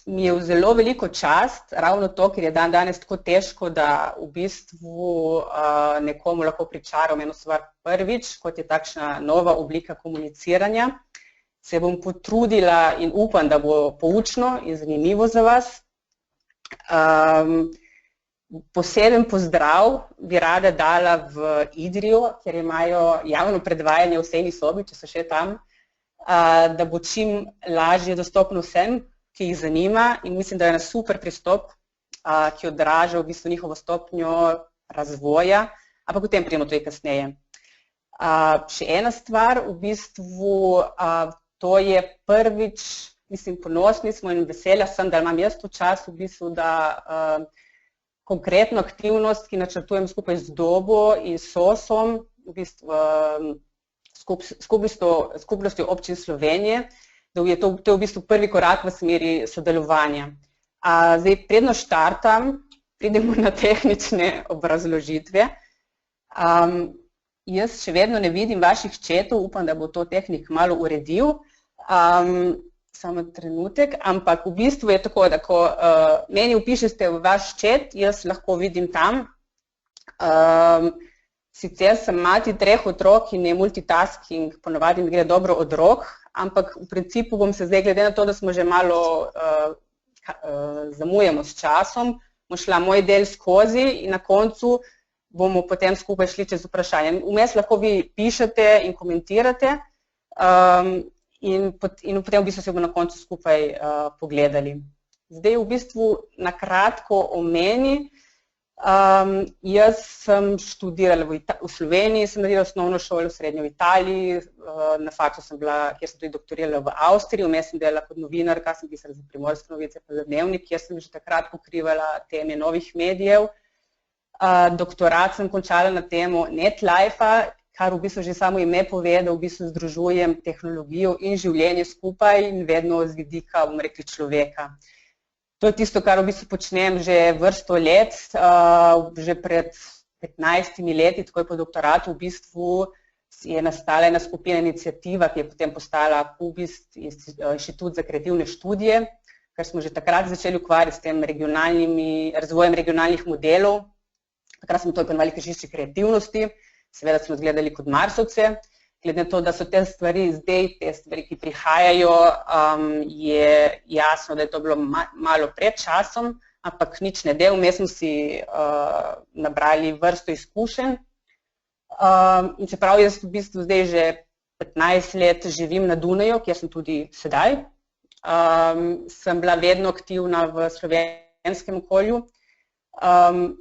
mi je v zelo veliko čast, ravno to, ker je danes tako težko, da v bistvu nekomu lahko pričaram eno stvar prvič, kot je takšna nova oblika komuniciranja. Se bom potrudila in upam, da bo poučno in zanimivo za vas. Poseben pozdrav bi rada dala v Idriju, ker imajo javno predvajanje v sejni sobi, če so še tam, da bo čim lažje dostopno vsem, ki jih zanima, in mislim, da je ena super pristop, ki odraža v bistvu njihovo stopnjo razvoja, ampak o tem pridemo tudi kasneje. Še ena stvar, v bistvu to je prvič, mislim, ponosni smo in veselja sem, da imam jaz to čas v bistvu, da konkretno aktivnost, ki načrtujem skupaj z Dobo in SOS-om, v bistvu skupnostjo občin Slovenije, da je to v bistvu prvi korak v smeri sodelovanja. Zdaj, predno štartam, pridemo na tehnične obrazložitve. Jaz še vedno ne vidim vaših chatov, upam, da bo to tehnik malo uredil. Samo trenutek, ampak v bistvu je tako, da ko meni vpišete v vaš chat, jaz lahko vidim tam. Sicer sem mati 3 otrok in je multitasking, ponavadi mi gre dobro od rok, ampak v principu bom se zdaj, glede na to, da smo že malo zamujamo s časom, bom šla moj del skozi in na koncu bomo potem skupaj šli čez vprašanje. Vmes lahko vi pišete in komentirate, in potem v bistvu se bomo na koncu skupaj pogledali. Zdaj v bistvu na kratko o meni. Jaz sem študirala v Sloveniji, sem naredila osnovno šolo, srednjo v Italiji, na faksu sem bila, kjer sem tudi doktorirala v Avstriji, vmes sem delala kot novinarka, sem pisala za Primorske novice pa za Dnevnik, kjer sem že takrat pokrivala teme novih medijev. Doktorat sem končala na temo NetLife-a, kar v bistvu že samo ime pove, da v bistvu združujem tehnologijo in življenje skupaj in vedno z vidika, bomo rekli, človeka. To je tisto, kar v bistvu počnem že vrsto let, že pred 15 leti, takoj po doktoratu, v bistvu je nastala ena skupina iniciativa, ki je potem postala KUBIST, Inštitut za kreativne študije, ker smo že takrat začeli ukvarjati s tem razvojem regionalnih modelov. Takrat smo to imenovali križišče kreativnosti, seveda smo gledali kot Marsovce. Glede na to, da so te stvari zdaj, te stvari, ki prihajajo, je jasno, da je to bilo malo pred časom, ampak nič ne del, vmes smo si nabrali vrsto izkušenj. In čeprav jaz v bistvu zdaj že 15 let živim na Dunaju, kjer sem tudi sedaj, sem bila vedno aktivna v slovenskem okolju,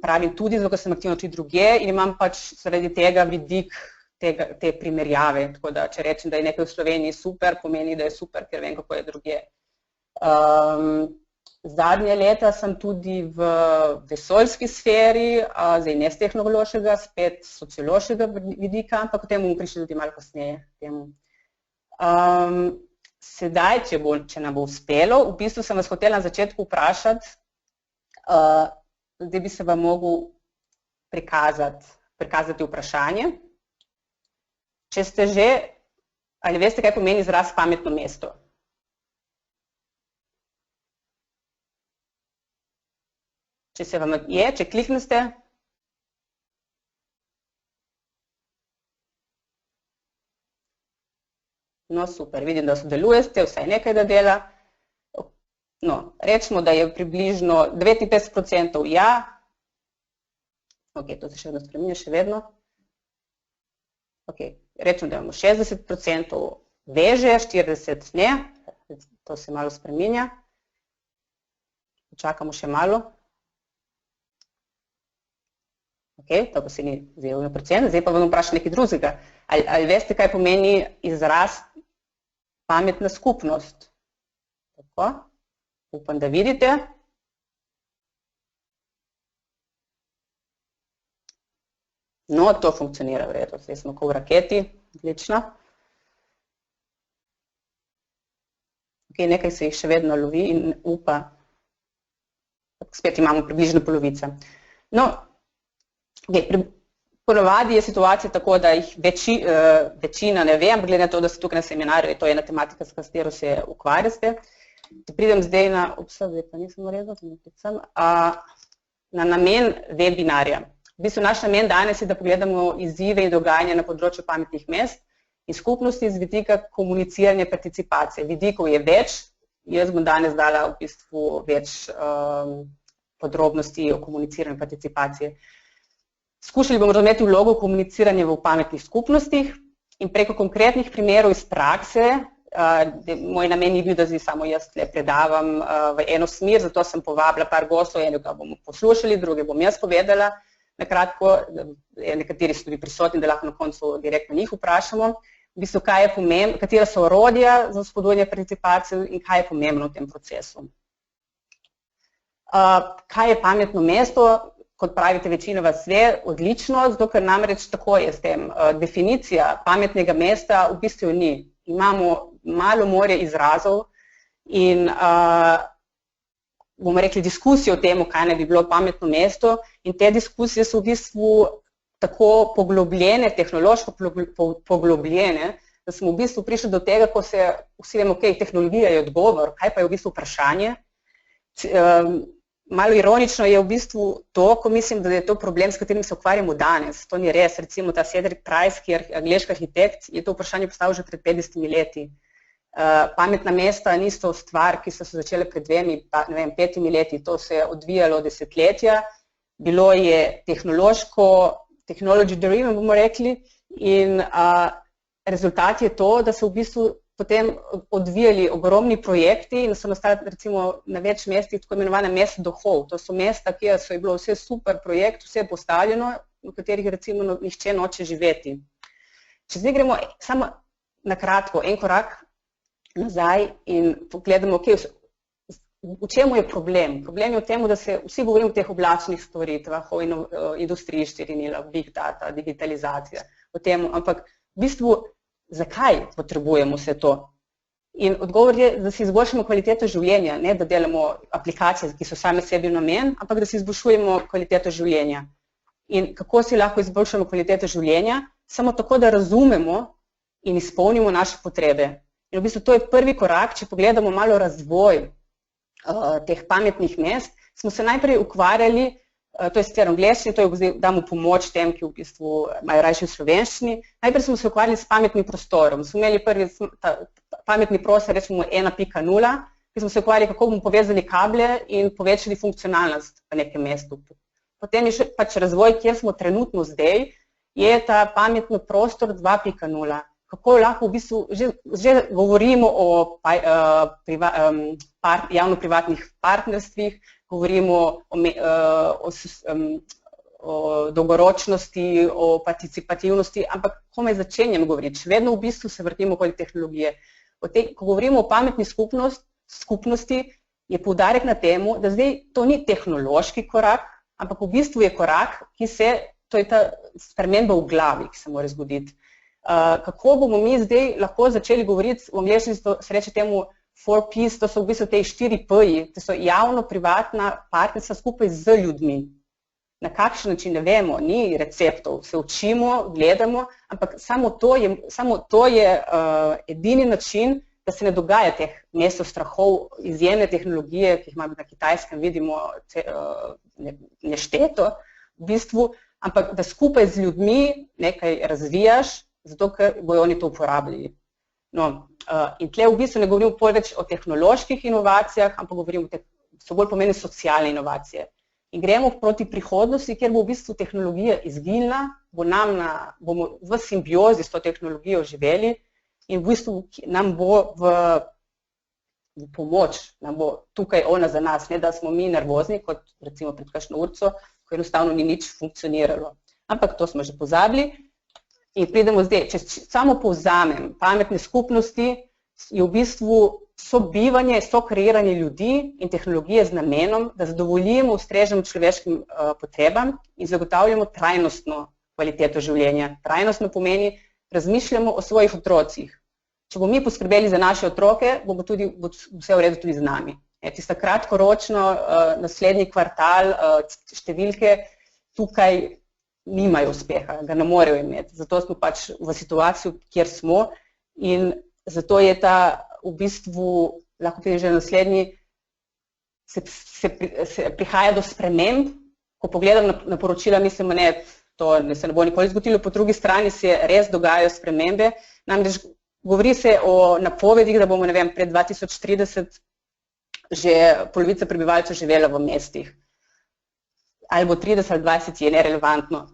pravim tudi, zato sem aktivna tudi drugje in imam pač zaradi tega vidik te primerjave, tako da če rečem, da je nekaj v Sloveniji super, pomeni, da je super, ker vem, kako je drugje. Zadnje leta sem tudi v vesoljski sferi, zdaj ne z tehnološkega, spet sociološkega vidika, ampak o tem bomo prišli tudi malo kasneje. Sedaj, če nam bo uspelo, v bistvu sem vas hotela na začetku vprašati, zdaj bi se vam mogel prikazati vprašanje. Če ste že, ali veste, kaj pomeni izraz pametno mesto? Če se vam je, če kliknete. No, super, vidim, da sodelujete, vsaj nekaj da dela. No, rečemo, da je približno 59% ja. Ok, to se še vedno spreminja, še vedno. Ok, rečemo, da imamo 60% veže, 40% ne, to se malo spreminja. Počakamo še malo. Ok, to pa se ni zdaj 1%, zdaj pa vam vprašam nekaj drugega. Ali veste, kaj pomeni izraz pametna skupnost? Tako, upam, da vidite. No, to funkcionira v redu, zdaj smo kot v raketi, odlično. Ok, nekaj se jih še vedno lovi in upa. Spet imamo približno polovica. No, ponovadi je situacija tako, da jih večina ne ve, ampak glede na to, da se tukaj na seminarju, to je ena tematika, s katero se ukvarjate. Pridem zdaj na, na namen webinarja. V bistvu naš namen danes je, da pogledamo izzive in dogajanja na področju pametnih mest in skupnosti z vidika komuniciranja in participacije. Vidikov je več, jaz bom danes dala v bistvu več podrobnosti o komuniciranju in participacije. Skušali bomo razumeti vlogo komuniciranja v pametnih skupnostih in preko konkretnih primerov iz prakse. Moj namen ni bil, da zdaj samo jaz predavam v eno smer, zato sem povabila par gostov, enega bomo poslušali, druge bom jaz povedala. Na kratko, nekateri so tudi prisotni, da lahko na koncu direktno njih vprašamo. V bistvu, katera so orodja za spodbujanje participacije in kaj je pomembno v tem procesu. Kaj je pametno mesto? Kot pravite, večina vas ve, odlično, zato ker namreč tako je s tem. Definicija pametnega mesta v bistvu ni. Imamo malo morje izrazov in bomo rekli diskusijo o tem, kaj naj bi bilo pametno mesto, in te diskusije so v bistvu tako poglobljene, tehnološko poglobljene, da smo v bistvu prišli do tega, ko se vsi vemo, ok, tehnologija je odgovor, kaj pa je v bistvu vprašanje. Malo ironično je v bistvu to, ko mislim, da je to problem, s katerim se ukvarjamo danes. To ni res. Recimo ta Cedric Price, ki je angleški arhitekt, je to vprašanje postavil že pred 50 leti. Pametna mesta niso stvar, ki so se začele pred 5 leti, to se je odvijalo desetletja, bilo je technology driven, bomo rekli, in rezultat je to, da so v bistvu potem odvijali ogromni projekti in so nastali recimo na več mestih tako imenovane mesta duhov. To so mesta, kjer so je bilo vse super projekt, vse postavljeno, v katerih recimo nihče noče živeti. Če zdaj gremo samo na kratko, en korak nazaj in pogledamo, v čemu je problem. Problem je v tem, da se vsi govorimo o teh oblačnih storitvah, o industriji 4.0, big data, digitalizacija, o tem, ampak v bistvu zakaj potrebujemo vse to? In odgovor je, da si izboljšamo kvaliteto življenja, ne da delamo aplikacije, ki so same sebi namen, ampak da si izboljšujemo kvaliteto življenja. In kako si lahko izboljšamo kvaliteto življenja? Samo tako, da razumemo in izpolnimo naše potrebe. In v bistvu to je prvi korak, če pogledamo malo razvoj teh pametnih mest, smo se najprej ukvarjali, to je sicer angleščini, to je damo pomoč tem, ki v bistvu imajo rajši v slovenščini, najprej smo se ukvarjali s pametnim prostorom. Smo imeli prvi pametni prostor, recimo 1.0, ki smo se ukvarjali, kako bomo povezali kable in povečali funkcionalnost v nekem mestu. Potem je še pač razvoj, kjer smo trenutno zdaj, je ta pametni prostor 2.0. Kako lahko v bistvu že govorimo o javno-privatnih partnerstvih, govorimo o dolgoročnosti, o participativnosti, ampak komaj začenjam govoriti. Še vedno v bistvu se vrtimo okoli tehnologije. Ko govorimo o pametni skupnosti, je poudarek na temu, da zdaj to ni tehnološki korak, ampak v bistvu je korak, to je ta sprememba v glavi, ki se mora zgoditi. Kako bomo mi zdaj lahko začeli govoriti, v angleščini se reče temu 4Ps, to so v bistvu te 4P-ji, to so javno-privatna partnerstva skupaj z ljudmi. Na kakšen način, ne vemo, ni receptov, se učimo, gledamo, ampak samo to je edini način, da se ne dogaja teh mestov strahov, izjemne tehnologije, ki jih imamo na Kitajskem, vidimo nešteto, v bistvu, ampak da skupaj z ljudmi nekaj razvijaš, zato ker bojo oni to uporabljali. In tle v bistvu ne govorimo več o tehnoloških inovacijah, ampak govorimo, so bolj pomeni socialne inovacije. In gremo proti prihodnosti, kjer bo v bistvu tehnologija izginila, bomo v simbiozi s to tehnologijo živeli in v bistvu nam bo v pomoč, nam bo tukaj ona za nas, ne da smo mi nervozni, kot recimo pred kakšno urco, ko enostavno ni nič funkcioniralo. Ampak to smo že pozabili. In pridemo zdaj, če samo povzamem, pametne skupnosti je v bistvu sobivanje, sokreiranje ljudi in tehnologije z namenom, da zadovoljimo ustrežnim človeškim potrebam in zagotavljamo trajnostno kvaliteto življenja. Trajnostno pomeni, razmišljamo o svojih otrocih. Če bomo mi poskrbeli za naše otroke, bo vse v redu tudi z nami. Tista kratkoročno, naslednji kvartal, številke tukaj nimajo uspeha, ga ne morejo imeti. Zato smo pač v situaciji, kjer smo in zato je ta v bistvu lahko vidim že naslednji, se prihaja do sprememb. Ko pogledam na poročila, mislimo, to se ne bo nikoli zgodilo, po drugi strani se res dogajajo spremembe. Namreč govori se o napovedih, da bomo, ne vem, pred 2030 že polovica prebivalcev živela v mestih. Ali bo 30 ali 20 je nerelevantno.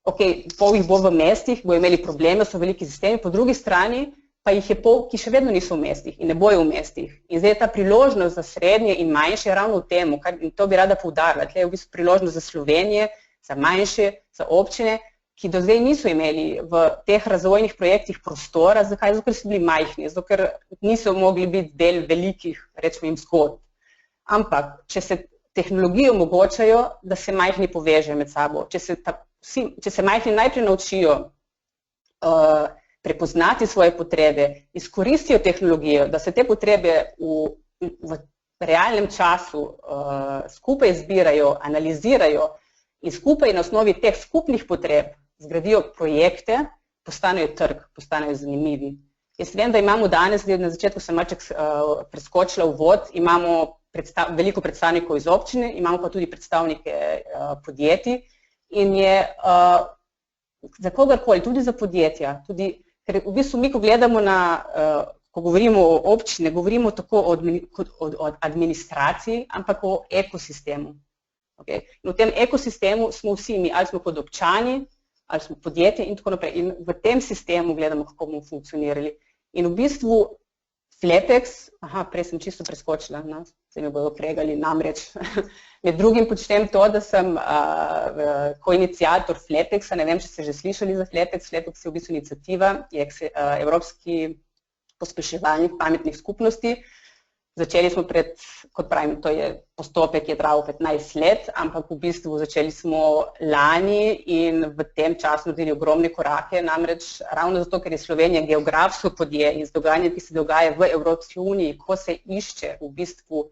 Ok, pol jih bo v mestih, bojo imeli probleme, so veliki sistemi, po drugi strani pa jih je pol, ki še vedno niso v mestih in ne bojo v mestih. In zdaj je ta priložnost za srednje in manjše ravno v tem, in to bi rada poudarila, tle je v bistvu priložnost za Slovenije, za manjše, za občine, ki do zdaj niso imeli v teh razvojnih projektih prostora. Zakaj? Zato, ker so bili majhni, zato, ker niso mogli biti del velikih, rečemo jim, zgodb. Ampak, če se tehnologije omogočajo, da se majhni povežejo med sabo, če se majhni najprej naučijo prepoznati svoje potrebe, izkoristijo tehnologijo, da se te potrebe v realnem času skupaj zbirajo, analizirajo in skupaj na osnovi teh skupnih potreb zgradijo projekte, postanejo trg, postanejo zanimivi. Jaz vem, da imamo danes, na začetku sem malček preskočila uvod, imamo veliko predstavnikov iz občine, imamo pa tudi predstavnike podjetij in je za kogarkoli, tudi za podjetja, ker v bistvu mi, ko gledamo ko govorimo o občine, govorimo tako o administraciji, ampak o ekosistemu. In v tem ekosistemu smo vsi mi, ali smo kot občani, ali smo podjetje in tako naprej. In v tem sistemu gledamo, kako bomo funkcionirali. In v bistvu Flepex, prej sem čisto preskočila, se mi bodo pregali, namreč med drugim počnem to, da sem koiniciator Flepexa, ne vem, če ste že slišali za Flepex. Flepex je v bistvu iniciativa, je evropski pospeševalnik pametnih skupnosti. Začeli smo kot pravim, to je postopek, je trajal 15 let, ampak v bistvu začeli smo lani in v tem času naredili ogromne korake, namreč ravno zato, ker je Slovenija geografsko podje in z dogajanjem, ki se dogaja v Evropski uniji, ko se išče v bistvu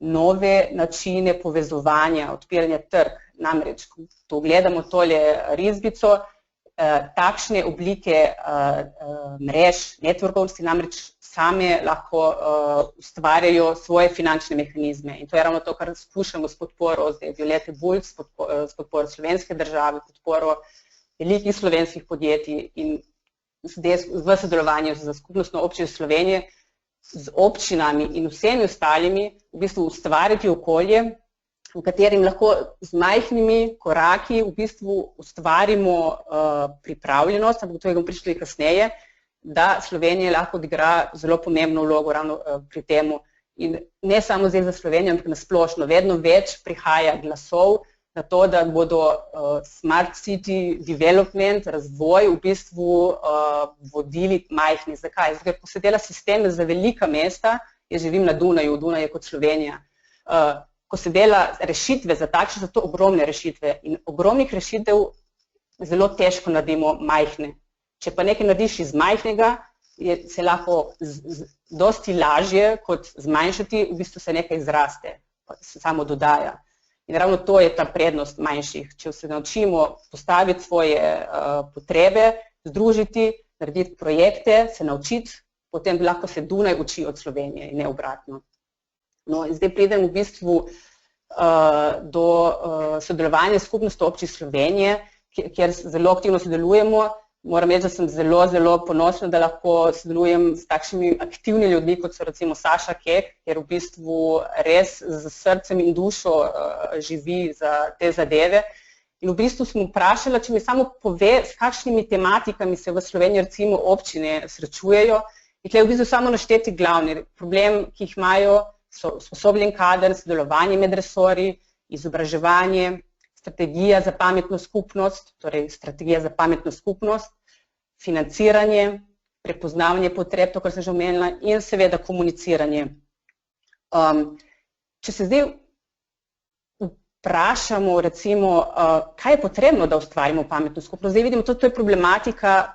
nove načine povezovanja, odpiranja trg, namreč, ko gledamo tole risbico, takšne oblike mrež, networkovnosti, namreč same lahko ustvarjajo svoje finančne mehanizme. In to je ravno to, kar skušamo s podporo Violete Bulc, s podporo slovenske države, podporo velikih slovenskih podjetij in v sodelovanju z skupnostno občino Slovenije, z občinami in vsemi ostalimi v bistvu ustvariti okolje, v katerim lahko z majhnimi koraki v bistvu ustvarimo pripravljenost, ampak to bomo prišli kasneje, da Slovenija lahko odigra zelo pomembno vlogo ravno pri temu. In ne samo zdaj za Slovenijo, ampak nasplošno, vedno več prihaja glasov na to, da bodo smart city development, razvoj v bistvu vodili majhni. Zakaj? Zato, ker ko se dela sisteme za velika mesta, jaz živim na Dunaju, Dunaj je kot Slovenija, ko se dela rešitve za takšne, so to ogromne rešitve in ogromnih rešitev zelo težko naredimo majhne. Če pa nekaj narediš iz majhnega, se lahko dosti lažje kot zmanjšati, v bistvu se nekaj zraste, se samo dodaja. In ravno to je ta prednost manjših. Če se naučimo postaviti svoje potrebe, združiti, narediti projekte, se naučiti, potem lahko se Dunaj uči od Slovenije in ne obratno. No, in zdaj pridem v bistvu do sodelovanja skupnosti občin Slovenije, kjer zelo aktivno sodelujemo. Moram reči, da sem zelo, zelo ponosna, da lahko sodelujem s takšnimi aktivnimi ljudmi, kot so recimo Saša Kek, ker v bistvu res z srcem in dušo živi za te zadeve. In v bistvu sem vprašala, če mi samo pove, s kakšnimi tematikami se v Sloveniji recimo občine srečujejo. In tukaj v bistvu samo našteti glavni problem, ki jih imajo, so usposobljen kader, sodelovanje med resorji, izobraževanje, strategija za pametno skupnost, torej strategija za pametno skupnost, financiranje, prepoznavanje potreb, to, kar sem že omenila, in seveda komuniciranje. Če se zdaj vprašamo, recimo, kaj je potrebno, da ustvarimo pametno skupnost, zdaj vidimo, to je problematika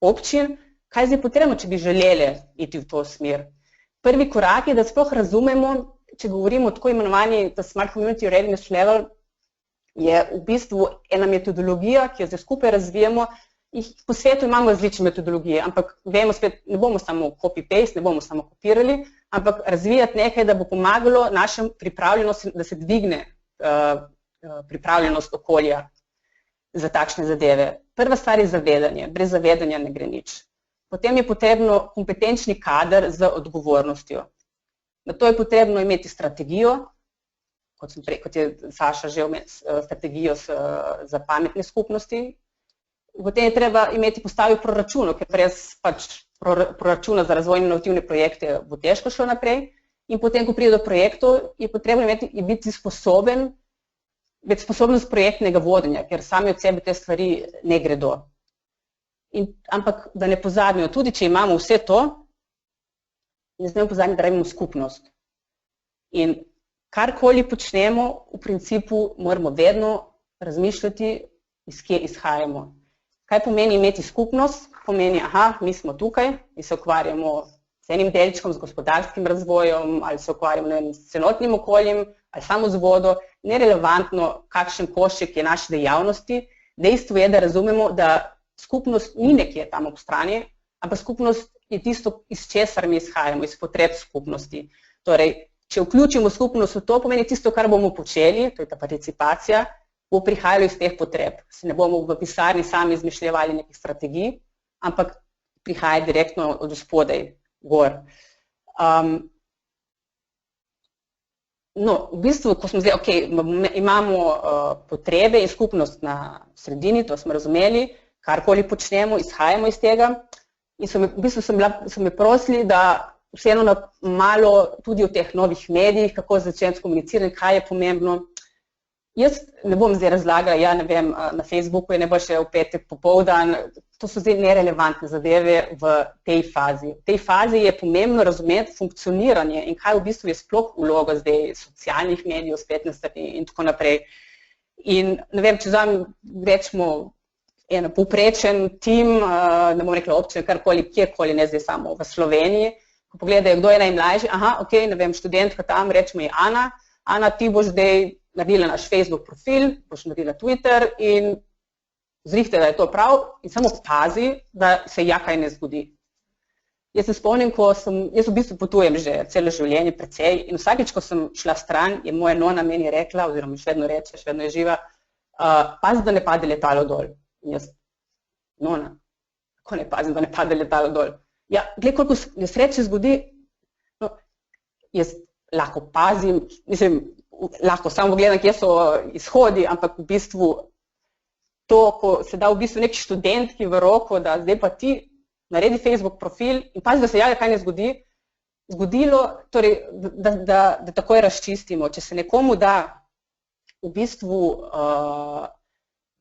občin, kaj je zdaj potrebno, če bi želeli iti v to smer. Prvi korak je, da sploh razumemo, če govorimo o tako imenovani Smart Community Readiness Level, je v bistvu ena metodologija, ki jo zdaj skupaj razvijamo. Po svetu imamo različne metodologije, ampak vemo spet, ne bomo samo copy-paste, ne bomo samo kopirali, ampak razvijati nekaj, da bo pomagalo našem pripravljenosti, da se dvigne pripravljenost okolja za takšne zadeve. Prva stvar je zavedanje, brez zavedanja ne gre nič. Potem je potrebno kompetenčni kader z odgovornostjo. Na to je potrebno imeti strategijo, kot je Saša že omenila, strategijo za pametne skupnosti. Potem je treba imeti postaviti proračun, ker brez proračuna za razvojne inovativne projekte bo težko šlo naprej. In potem, ko pride do projektov, je potrebno biti sposoben, sposobnost projektnega vodenja, ker sami od sebe te stvari ne gredo. Ampak da ne pozabimo, tudi če imamo vse to, ne smemo pozabiti, da rabimo skupnost. In karkoli počnemo, v principu moramo vedno razmišljati, iz kje izhajamo. Kaj pomeni imeti skupnost? Pomeni, mi smo tukaj in se ukvarjamo z enim delčkom, z gospodarskim razvojem, ali se ukvarjamo s celotnim okoljem, ali samo z vodo, nerelevantno, kakšen košček je naše dejavnosti. Dejstvo je, da razumemo, da skupnost ni nekje tam ob strani, ampak skupnost je tisto, iz česar mi izhajamo, iz potreb skupnosti. Torej, če vključimo skupnost v to, pomeni tisto, kar bomo počeli, to je ta participacija, bo prihajalo iz teh potreb. Se ne bomo v pisarni sami izmišljevali nekih strategij, ampak prihaja direktno od spodaj gor. V bistvu, ko smo zdaj, imamo potrebe in skupnost na sredini, to smo razumeli, karkoli počnemo, izhajamo iz tega in v bistvu so me prosili, da vseeno malo tudi o teh novih medijih, kako začeti s komuniciranjem, kaj je pomembno. Jaz ne bom zdaj razlagala, ne vem, na Facebooku je najboljše v petek popoldan, to so zdaj nerelevantne zadeve v tej fazi. V tej fazi je pomembno razumeti funkcioniranje in kaj v bistvu je sploh vloga zdaj socialnih medijev, spletne strani in tako naprej. In ne vem, če rečemo en povprečen tim, ne bom rekla občine, karkoli, kjerkoli, ne zdaj samo v Sloveniji, ko pogledajo, kdo je najmlajši, ne vem, študentka tam, rečemo je Ana, Ana, ti boš zdaj naredila naš Facebook profil, boš naredila Twitter in zrihte, da je to prav in samo pazi, da se kaj ne zgodi. Jaz se spomnim, jaz v bistvu potujem že celo življenje precej in vsakič, ko sem šla stran, je moja nona meni rekla, oziroma še vedno reče, še vedno je živa, pazi, da ne pade letalo dol. In jaz, nona, kako ne pazim, da ne pade letalo dol? Ja, gled, koliko nesreč se zgodi, jaz lahko pazim, mislim, lahko samo gledam, kje so izhodi, ampak v bistvu to, ko se da v bistvu nek študentki v roko, da zdaj pa ti naredi Facebook profil in pazi, da se kaj ne zgodilo, torej, da takoj razčistimo. Če se nekomu da v bistvu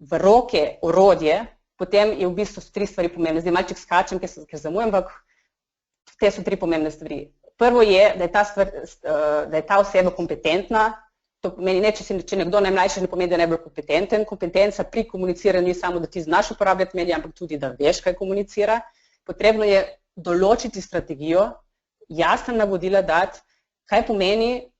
v roke orodje, potem je v bistvu 3 stvari pomembne. Zdaj malček skačem, ker zamujam, ampak te so 3 pomembne stvari. Prvo je, da je ta oseba kompetentna. To pomeni, če nekdo najmlajši, ne pomeni, da je najbolj kompetenten. Kompetenca pri komuniciranju ni samo, da ti znaš uporabljati medije, ampak tudi, da veš, kaj komunicira. Potrebno je določiti strategijo, jasna navodila dati, kaj pomeni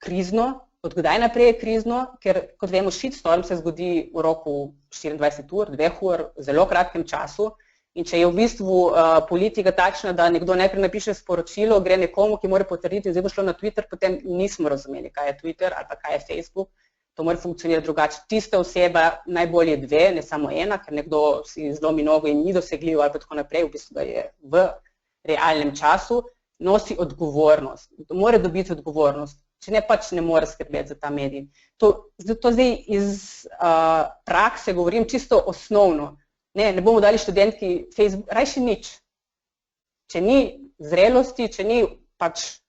krizno, od kdaj naprej je krizno, ker, kot vemo, shitstorm se zgodi v roku 24 ur, 2 ur, v zelo kratkem času. In če je v bistvu politika takšna, da nekdo najprej napiše sporočilo, gre nekomu, ki mora potrditi in zdaj bo šlo na Twitter, potem nismo razumeli, kaj je Twitter ali pa kaj je Facebook. To mora funkcionirati drugače. Tista oseba najbolje 2, ne samo 1, ker nekdo si zlomi nogo in ni dosegljiv ali pa tako naprej, v bistvu da je v realnem času, nosi odgovornost. Mora dobiti odgovornost. Če ne, pač ne more skrbeti za ta medij. To zdaj iz prakse govorim čisto osnovno. Ne bomo dali študentki Facebook, rajši nič. Če ni zrelosti, če ni pač,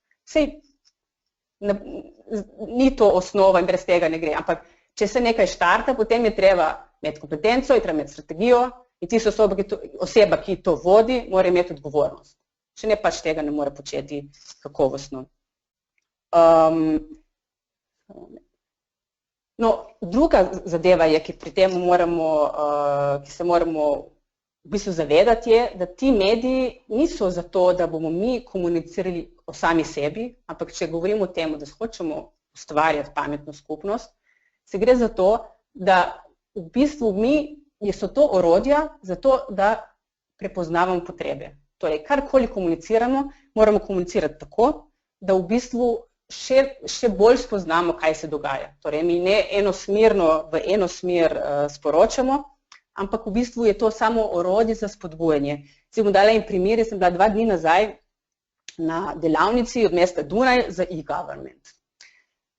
ni to osnova in brez tega ne gre, ampak če se nekaj štarta, potem je treba imeti kompetenco, je treba imeti strategijo in tista oseba, ki to vodi, mora imeti odgovornost. Če ne, pač tega ne more početi kakovostno. Druga zadeva je, ki pri tem ki se moramo v bistvu zavedati, je, da ti mediji niso zato, da bomo mi komunicirali o sami sebi, ampak če govorimo o tem, da hočemo ustvarjati pametno skupnost, se gre za to, da v bistvu so to orodja za to, da prepoznavamo potrebe. Torej, karkoli komuniciramo, moramo komunicirati tako, da v bistvu še bolj spoznamo, kaj se dogaja. Torej, mi ne enosmerno v eno smer sporočamo, ampak v bistvu je to samo orodje za spodbujanje. Zdaj bom dala en primer, jaz sem bila 2 dni nazaj na delavnici od mesta Dunaj za e-government.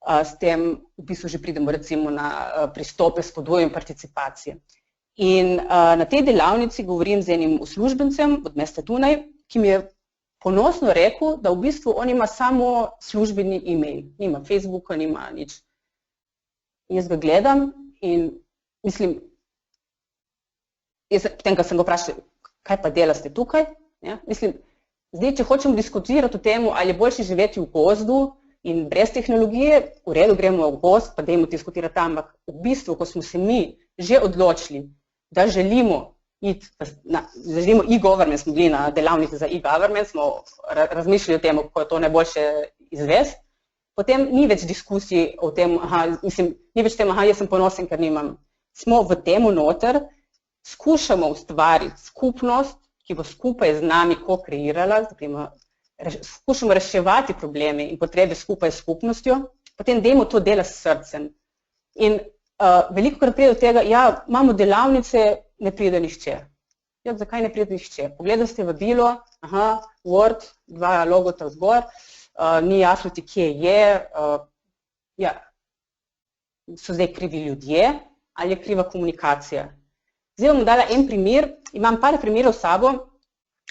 S tem v bistvu že pridemo recimo na pristope spodbujanju participacije. In na tej delavnici govorim z enim uslužbencem od mesta Dunaj, ki mi je ponosno rekel, da v bistvu on ima samo službeni e-mail, nima Facebooka, nima nič. Jaz ga gledam in mislim, potem, ko sem ga vprašal, kaj pa delate tukaj, mislim, zdaj, če hočemo diskutirati o tem, ali je boljše živeti v gozdu in brez tehnologije, v redu, gremo v gozd, pa dajmo diskutirati tam, ampak v bistvu, ko smo se mi že odločili, da želimo e-government, smo bili na delavnici za e-government, smo razmišljali o tem, kako je to najboljše izvesti, potem ni več diskusij o tem, ni več tem, jaz sem ponosen, ker nimam. Smo v temu noter, skušamo ustvariti skupnost, ki bo skupaj z nami ko-kreirala, skušamo reševati probleme in potrebe skupaj s skupnostjo, potem dajmo to delati s srcem. In veliko krat pride do tega, ja, imamo delavnice, ne pride nihče. Ja, zakaj ne pride nihče? Pogledali ste vabilo, Word, 2 logota vzgor, ni jasno ti, kje je, ja, so zdaj krivi ljudje ali je kriva komunikacija. Zdaj bom dala en primer, imam par primerov s sabo,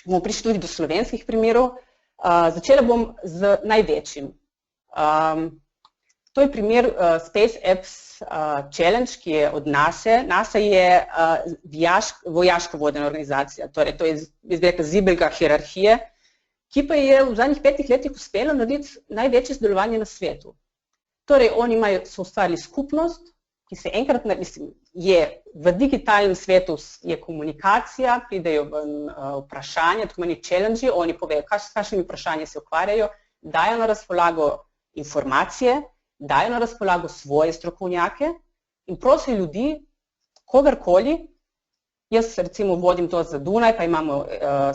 bomo prišli tudi do slovenskih primerov, začela bom z največjim. To je primer Space Apps Challenge, ki je od NASA. NASA je vojaško vodena organizacija, torej to je, jaz bi rekla, zibelka hierarhije, ki pa je v zadnjih 5 letih uspela narediti največje sodelovanje na svetu. Torej, oni so ustvarili skupnost, ki se enkrat, mislim, je v digitalnem svetu je komunikacija, pridejo ven vprašanja, tako meni challenge, oni povejo, s kakšnimi vprašanji se ukvarjajo, dajo na razpolago informacije, dajo na razpolago svoje strokovnjake in prosijo ljudi, kogarkoli, jaz recimo vodim to za Dunaj, pa imamo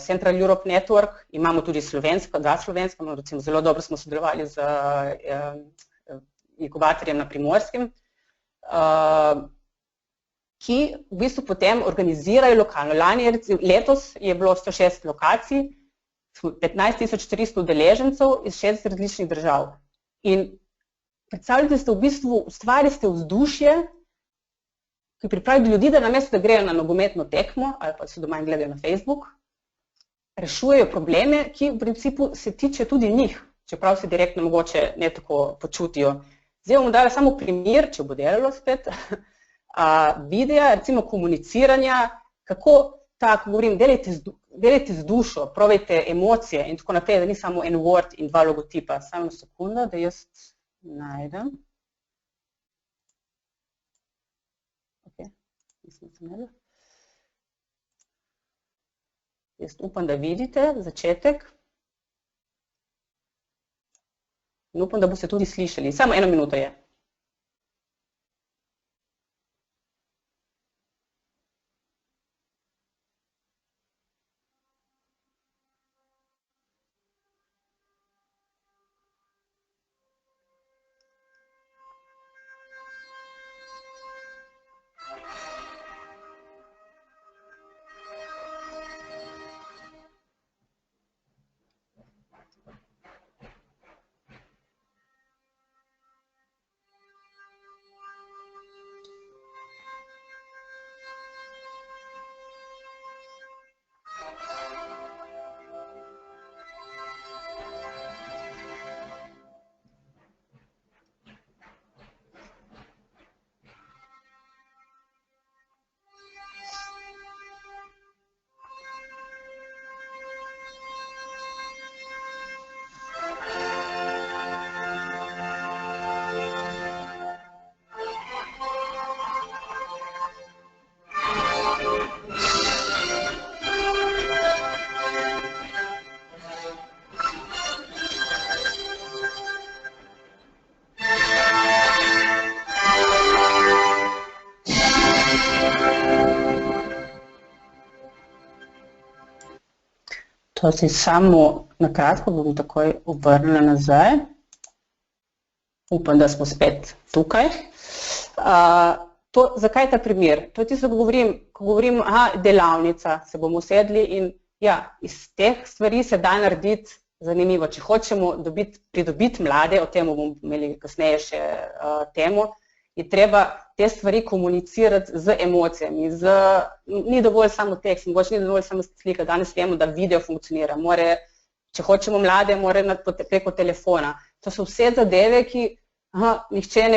Central Europe Network, imamo tudi dva slovenska, recimo zelo dobro smo sodelovali z inkubatorjem na Primorskem, ki v bistvu potem organizirajo lokalno. Letos je bilo 106 lokacij, 15.400 udeležencev iz 60 različnih držav. In predstavljate ste v bistvu, ustvarite vzdušje, ki pripravi ljudi, da namesto, da grejo na nogometno tekmo, ali pa se doma in gledajo na Facebook, rešujejo probleme, ki v principu se tiče tudi njih, čeprav se direktno mogoče ne tako počutijo. Zdaj bomo dali samo primer, če bo delalo spet, videa, recimo komuniciranja, kako tako govorim, delajte z dušo, probajte emocije in tako naprej, da ni samo en Word in 2 logotipa. Samo sekundo, da jaz najdem. Ok, mislim, da sem najdel. Jaz upam, da vidite začetek. In upam, da boste tudi slišali. Samo 1 minuto je. To si samo na kratko bom takoj obrnila nazaj. Upam, da smo spet tukaj. Zakaj ta primer? To je tisto, ko govorim, delavnica, se bomo usedli in ja, iz teh stvari se da narediti zanimivo. Če hočemo pridobiti mlade, o tem bomo imeli kasneje še temo, je treba te stvari komunicirati z emocijami. Ni dovolj samo tekst, mogoče ni dovolj samo slika. Danes vemo, da video funkcionira. Če hočemo mlade, mora preko telefona. To so vse zadeve, ki nihče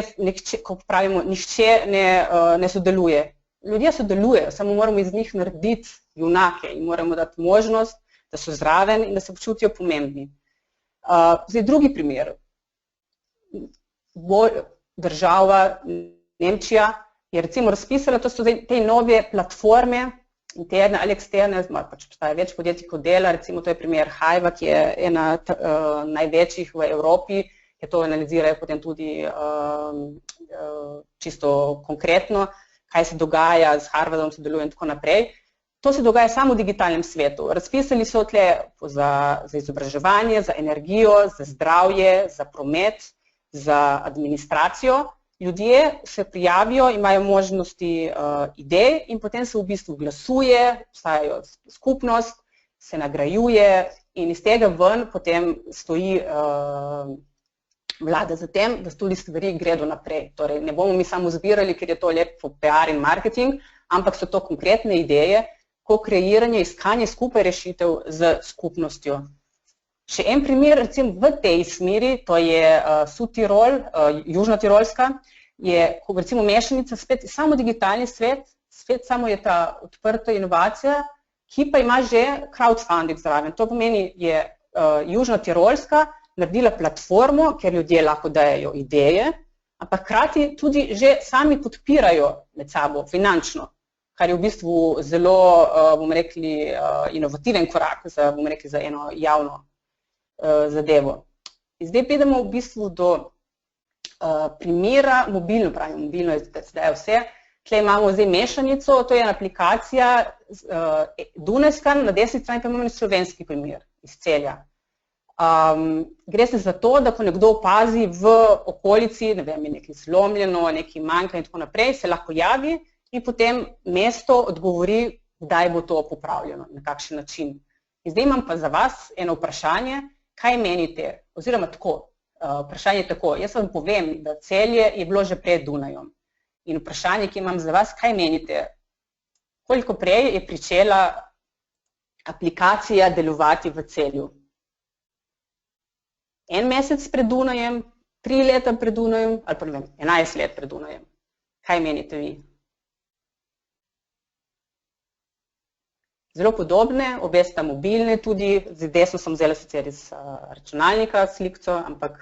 ne sodeluje. Ljudje sodelujejo, samo moramo iz njih narediti junake in moramo dati možnost, da so zraven in da se počutijo pomembni. Zdaj, drugi primer. Država, Nemčija, je recimo razpisala, to so te nove platforme, interne ali eksterne, pač obstaja več podjetij, kot dela, recimo to je primer Hive, ki je ena največjih v Evropi, ki to analizirajo potem tudi čisto konkretno, kaj se dogaja z Harvardom, sodeluje in tako naprej. To se dogaja samo v digitalnem svetu. Razpisali so tle za izobraževanje, za energijo, za zdravje, za promet, za administracijo. Ljudje se prijavijo, imajo možnosti idej in potem se v bistvu glasuje, obstajajo skupnost, se nagrajuje in iz tega ven potem stoji vlada za tem, da tudi stvari gredo naprej. Torej, ne bomo mi samo zbirali, ker je to lepo PR in marketing, ampak so to konkretne ideje, ko-kreiranje, iskanje skupaj rešitev z skupnostjo. Še en primer, recimo v tej smeri, to je Südtirol, Južna Tirolska, je recimo mešanica spet samo digitalni svet, spet samo je ta odprta inovacija, ki pa ima že crowdfunding zraven. To pomeni, je Južna Tirolska naredila platformo, kjer ljudje lahko dajejo ideje, ampak hkrati tudi že sami podpirajo med sabo finančno, kar je v bistvu zelo, bomo rekli, inovativen korak za eno javno zadevo. Zdaj pridemo v bistvu do primera mobilno, pravim, mobilno je zdaj vse. Tukaj imamo zdaj mešanico, to je ena aplikacija Dunajska, na desni strani pa imamo slovenski primer iz Celja. Gre se za to, da ko nekdo opazi v okolici, ne vem, je nekaj zlomljeno, nekaj manjka in tako naprej, se lahko javi in potem mesto odgovori, kdaj bo to popravljeno, na kakšen način. In zdaj imam pa za vas eno vprašanje, kaj menite, oziroma tako, vprašanje je tako, jaz vam povem, da Celje je bilo že pred Dunajom. In vprašanje, ki imam za vas, kaj menite, koliko prej je pričela aplikacija delovati v Celju? 1 mesec pred Dunajem, 3 leta pred Dunajem, ali pa ne vem, 11 let pred Dunajem. Kaj menite vi? Zelo podobne, obe sta mobilne tudi, z desno sem vzela sicer iz računalnika slikco, ampak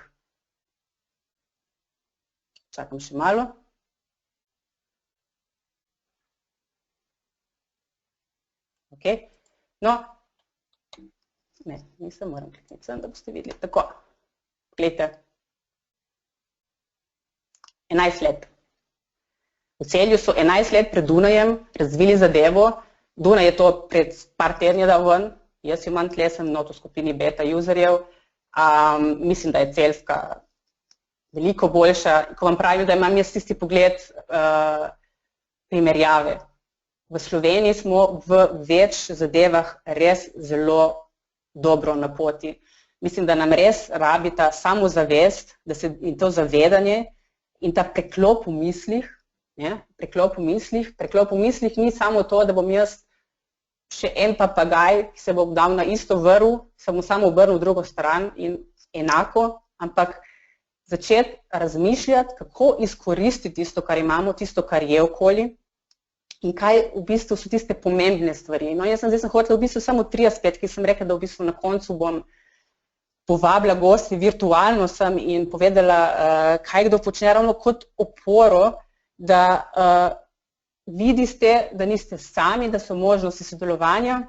čakam še malo. Ok, no, ne, nisem, moram klikniti sem, da boste videli. Tako, gledajte, 11 let. V Celju so 11 let pred Dunajem razvili zadevo. Dunaj je to pred par tednja dal ven, jaz jo imam tle, sem not v skupini beta userjev. Mislim, da je Celjska veliko boljša. Ko vam pravim, da imam jaz tisti pogled primerjave. V Sloveniji smo v več zadevah res zelo dobro na poti. Mislim, da nam res rabi ta samozavest in to zavedanje in ta preklop v mislih. Preklop v mislih ni samo to, da bom jaz še en papagaj, ki se bo dal na isto vrv, se bom samo obrnil v drugo stran in enako, ampak začeti razmišljati, kako izkoristiti tisto, kar imamo, tisto, kar je okoli in kaj v bistvu so tiste pomembne stvari. No, jaz sem hotela v bistvu samo 3 aspekte, ki sem rekla, da v bistvu na koncu bom povabila gosti, virtualno sem in povedala, kaj kdo počne ravno kot oporo, da vidite, da niste sami, da so možnosti sodelovanja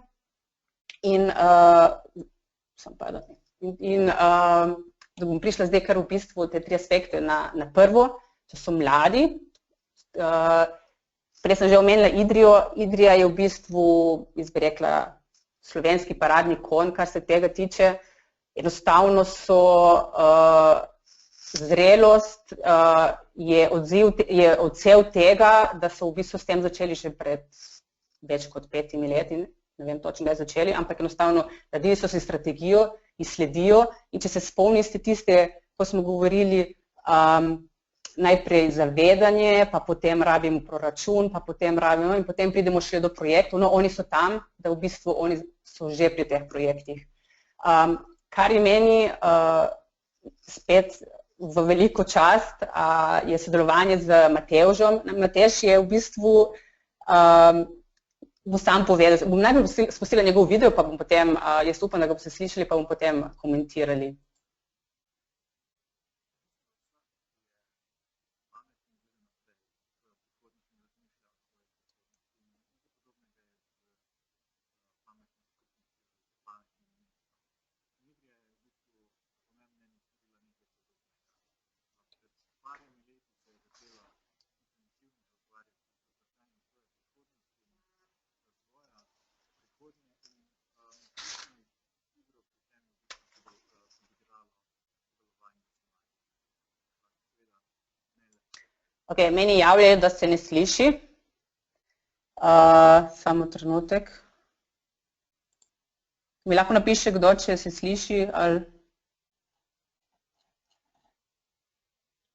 in da bom prišla zdaj kar v bistvu te 3 aspekte na prvo, to so mladi. Prej sem že omenila Idrijo. Idrija je v bistvu, jaz bi rekla, slovenski paradni konj, kar se tega tiče. Enostavno so zrelost je odsev tega, da so v bistvu s tem začeli že pred več kot 5 leti, ne vem točno, da je začeli, ampak enostavno naredili so si strategijo in sledijo. In če se spomnite tiste, ko smo govorili, najprej zavedanje, pa potem rabimo proračun, pa potem rabimo in potem pridemo še do projektov. No, oni so tam, da v bistvu oni so že pri teh projektih. Kar je meni spet v veliko čast, je sodelovanje z Matevžom. Matevž je v bistvu, bo sam povedal, bom najprej spustila njegov video, pa bom potem, jaz upam, da ga boste slišali, pa bom potem komentirali. Ok, meni javljajo, da se ne sliši. Samo trenutek. Mi lahko napiše kdo, če se sliši ali...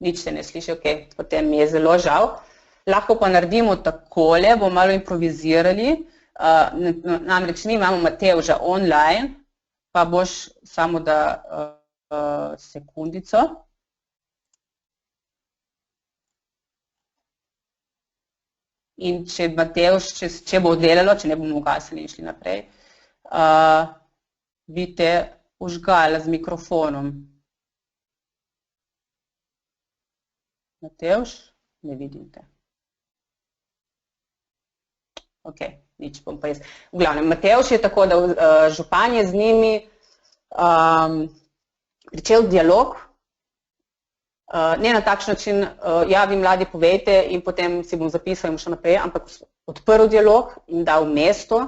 Nič se ne sliši, ok, potem mi je zelo žal. Lahko pa naredimo takole, bomo malo improvizirali. Namreč mi imamo Matevža online, pa boš samo da sekundico. In če Matevž, če bo delalo, če ne bomo ugasili in šli naprej, bi te užgala z mikrofonom. Matevž, ne vidim te. Ok, nič, bom pa jaz. V glavnem, Matevž je tako, da župan je z njimi pričel dialog, ne na takšen način, ja, vi mladi povejte in potem si bom zapisal in še naprej, ampak odprl dialog in dal mesto,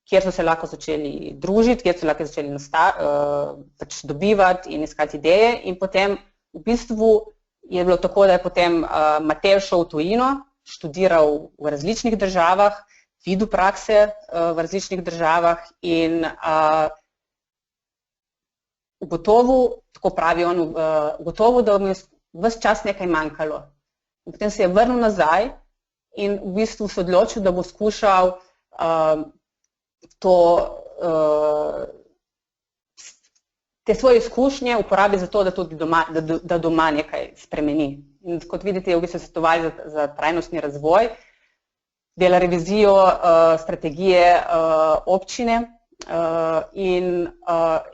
kjer so se lahko začeli družiti, kjer so lahko začeli pač dobivati in iskati ideje. In potem v bistvu je bilo tako, da je potem Matevž šel v tujino, študiral v različnih državah, videl prakse v različnih državah in ugotovil, tako pravi on, ugotovil, da mu je ves čas nekaj manjkalo. In potem se je vrnil nazaj in v bistvu se odločil, da bo skušal te svoje izkušnje uporabiti za to, da tudi doma nekaj spremeni. In kot vidite, je v bistvu svetovali za trajnostni razvoj, dela revizijo strategije občine, in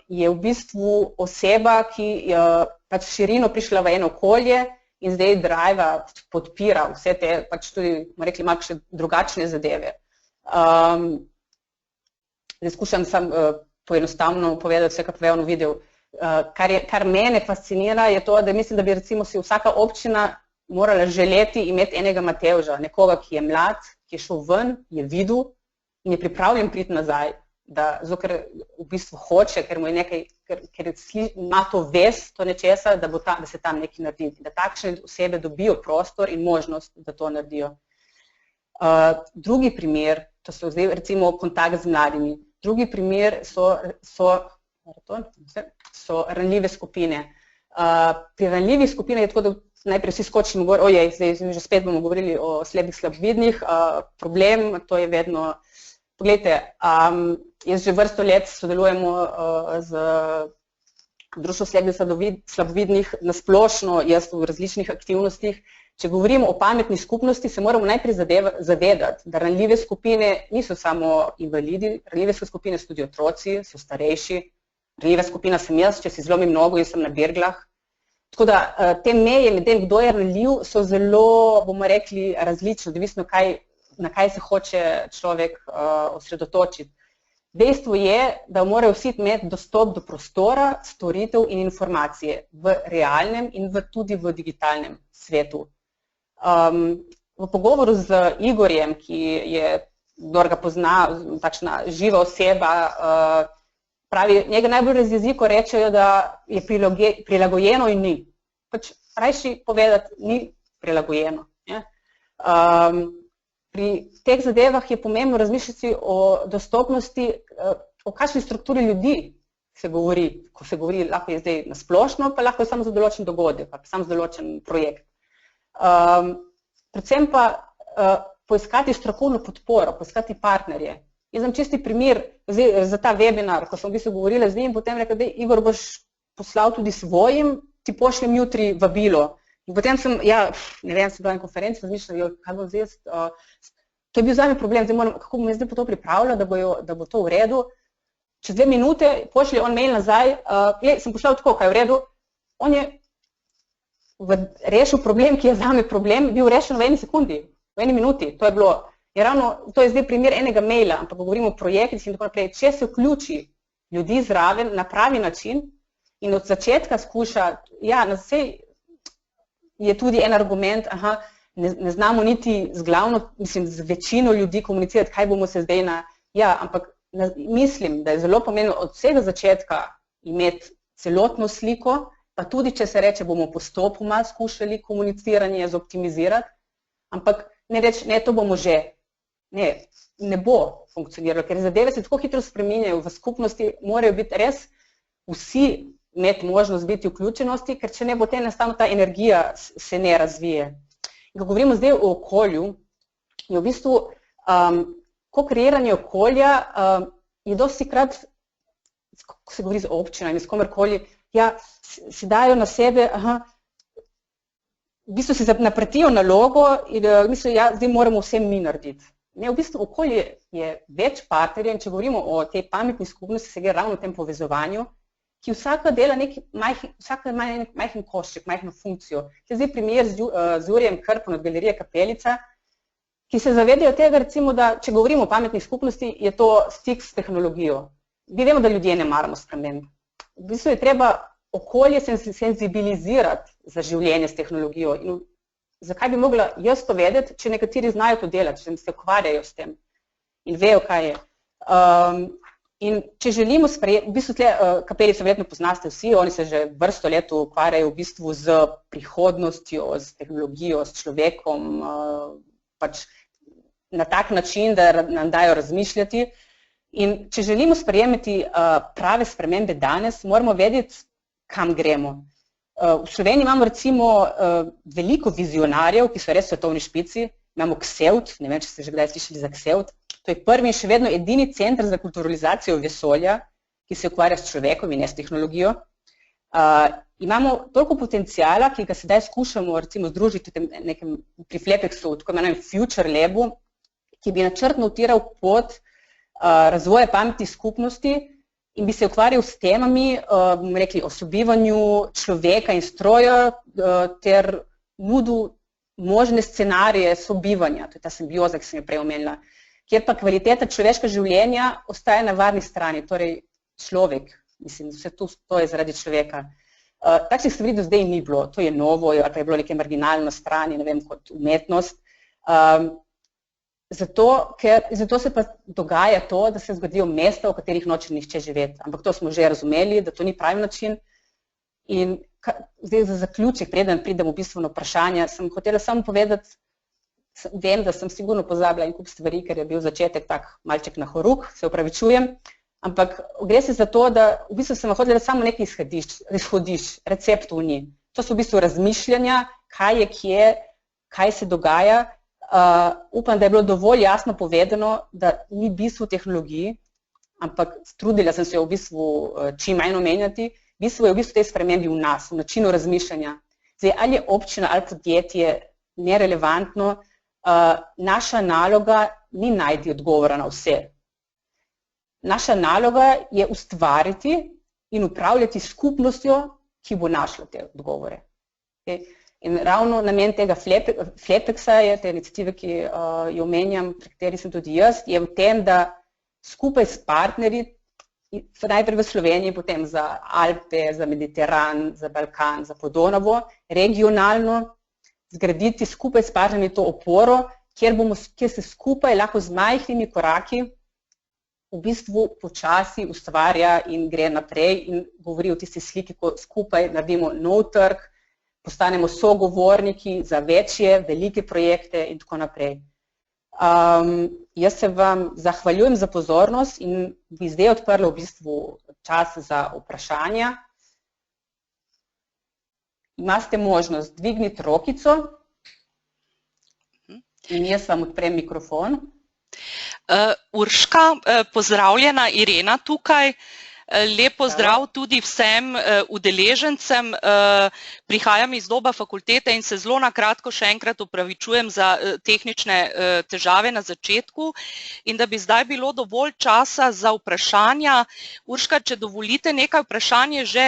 je v bistvu oseba, ki je pač širino prišla v eno okolje in zdaj driva, podpira vse te, pač tudi, bomo rekli, malo še drugačne zadeve. Zdaj skušam sam poenostavno povedati vse, kar on videl. Kar mene fascinira, je to, da mislim, da bi recimo si vsaka občina morala želeti imeti enega Matevža, nekoga, ki je mlad, ki je šel ven, je videl in je pripravljen priti nazaj. Zato, ker v bistvu hoče, ker mu je nekaj, ker ima to vest, to nečesa, da se tam nekaj naredi, da takšne osebe dobijo prostor in možnost, da to naredijo. Drugi primer, to so zdaj recimo kontakt z mladimi, drugi primer so ranljive skupine. Pri ranljivih skupinah je tako, da najprej vsi skočimo gor, ojej, zdaj že spet bomo govorili o slepih slabovidnih, problem, to je vedno. Poglejte, jaz že vrsto let sodelujemo z Društvom slepih slabovidnih na splošno, jaz v različnih aktivnostih. Če govorimo o pametni skupnosti, se moramo najprej zavedati, da ranljive skupine niso samo invalidi, ranljive skupine so tudi otroci, so starejši, ranljiva skupina sem jaz, če si zlomim nogo in sem na berglah. Tako da te meje med tem, kdo je ranljiv, so zelo, bomo rekli, različne, odvisno na kaj se hoče človek osredotočiti. Dejstvo je, da morajo vsi imeti dostop do prostora, storitev in informacije v realnem in tudi v digitalnem svetu. V pogovoru z Igorjem, ki je kdor ga pozna, takšna živa oseba, pravi, njega najbolj razjezi, ko rečejo, da je prilagojeno in ni. Pač rajši povedati, ni prilagojeno. Pri teh zadevah je pomembno razmišljati o dostopnosti, o kakšni strukturi ljudi se govori, ko se govori, lahko je zdaj na splošno, pa lahko je samo za določen dogodek, pa samo za določen projekt. Predvsem pa poiskati strokovno podporo, poiskati partnerje. Jaz sem čisti primer za ta webinar, ko sem v bistvu govorila z njim, potem rekel, da Igor boš poslal tudi svojim, ti pošljem jutri vabilo. In potem sem, ne vem, sem bila na konferenci, razmišljala, kaj bom zdaj, to je bil zame problem, kako bom zdaj to pripravila, da bo to v redu. Čez 2 minute pošlje on mail nazaj, sem poslal tako, kaj je v redu, on je rešil problem, ki je zame problem, bil rešen v 1 sekundi, v 1 minuti, to je bilo. To je zdaj primer enega maila, ampak govorimo o projektih in tako naprej. Če se vključi ljudi zraven na pravi način in od začetka skuša, je tudi en argument, ne znamo niti z večino ljudi komunicirati, kaj bomo se zdaj ampak mislim, da je zelo pomembno od vsega začetka imeti celotno sliko, pa tudi, če se reče, bomo postopoma skušali komuniciranje zoptimizirati, ampak ne reči, ne, to bomo že. Ne bo funkcioniralo, ker zadeve se tako hitro spreminjajo v skupnosti, morajo biti res vsi imeti možnost biti vključenosti, ker če ne bo enostavno ta energija se ne razvije. In ko govorimo zdaj o okolju, je v bistvu ko kreiranje okolja je dosti krat, ko se govori z občinami, s komerkoli, si dajo na sebe, v bistvu si napretijo nalogo in mislijo, zdaj moramo vsem mi narediti. Ne, v bistvu okolje je več partnerjev in če govorimo o tej pametni skupnosti, se gre ravno o tem povezovanju, ki vsaka dela vsaka ima nek majhen košček, majhno funkcijo. To je zdaj primer z Jurijem Krpom od Galerije Kapelica, ki se zavedajo tega, recimo, da če govorimo o pametni skupnosti, je to stik s tehnologijo. Mi vemo, da ljudje ne maramo sprememb. V bistvu je treba okolje senzibilizirati za življenje s tehnologijo. In zakaj bi mogla jaz to vedeti, če nekateri znajo to delati, če se ukvarjajo s tem in vejo, kaj je. In če želimo sprejeti, v bistvu Kapelico verjetno poznate vsi, oni se že vrsto let ukvarjajo v bistvu z prihodnostjo, z tehnologijo, s človekom, pač na tak način, da nam dajo razmišljati. In če želimo sprejemati prave spremembe danes, moramo vedeti, kam gremo. V Sloveniji imamo recimo veliko vizionarjev, ki so res svetovni špici. Imamo Ksevt, ne vem, če ste že kdaj slišali za Ksevt. To je prvi in še vedno edini center za kulturalizacijo vesolja, ki se ukvarja s človekom in ne s tehnologijo. Imamo toliko potencijala, ki ga sedaj skušamo recimo združiti pri Flepexu, tako imenujem Future Labu, ki bi načrtno utiral pot razvoja pametnih skupnosti in bi se ukvarjal s temami, bomo rekli, o sobivanju človeka in stroja ter nudil možne scenarije sobivanja, to je ta simbioza, ki sem jo prej omenila, kjer pa kvaliteta človeškega življenja ostaja na varni strani, torej človek, mislim, vse to je zaradi človeka. Takšnih stvari do zdaj ni bilo, to je novo, ali pa je bilo nekaj marginalno na strani, ne vem, kot umetnost. Zato se pa dogaja to, da se zgodijo mesta, v katerih noče nihče živeti. Ampak to smo že razumeli, da to ni pravi način. In zdaj za zaključek, preden pridem v bistvu na vprašanja, sem hotela samo povedati, vem, da sem sigurno pozabila en kup stvari, ker je bil začetek tak malček na horuk, se opravičujem, ampak gre se za to, da v bistvu sem hotela samo nekaj izhodišč, receptov ni. To so v bistvu razmišljanja, kaj je kje, kaj se dogaja. Upam, da je bilo dovolj jasno povedano, da ni bistvo tehnologiji, ampak trudila sem se v bistvu čim manj omenjati, bistvo je v bistvu te spremembi v nas, v načinu razmišljanja. Zdaj, ali je občina ali podjetje nerelevantno, naša naloga ni najti odgovora na vse. Naša naloga je ustvariti in upravljati skupnostjo, ki bo našla te odgovore. In ravno namen tega Flepexa, te iniciative, ki jo omenjam, pri kateri sem tudi jaz, je v tem, da skupaj s partnerji, najprej v Sloveniji, potem za Alpe, za Mediteran, za Balkan, za Podonavo, regionalno zgraditi skupaj s partnerji to oporo, kjer se skupaj lahko z majhnimi koraki v bistvu počasi ustvarja in gre naprej in govori o tisti sliki, ko skupaj naredimo nov trg, postanemo sogovorniki za večje, velike projekte in tako naprej. Jaz se vam zahvaljujem za pozornost in bi zdaj odprla v bistvu čas za vprašanja. Imate možnost dvigniti rokico in jaz vam odprem mikrofon. Urška, pozdravljena, Irena tukaj. Lep pozdrav tudi vsem udeležencem. Prihajam iz Doba fakultete in se zelo na kratko še enkrat opravičujem za tehnične težave na začetku in da bi zdaj bilo dovolj časa za vprašanja. Urška, če dovolite, nekaj vprašanje že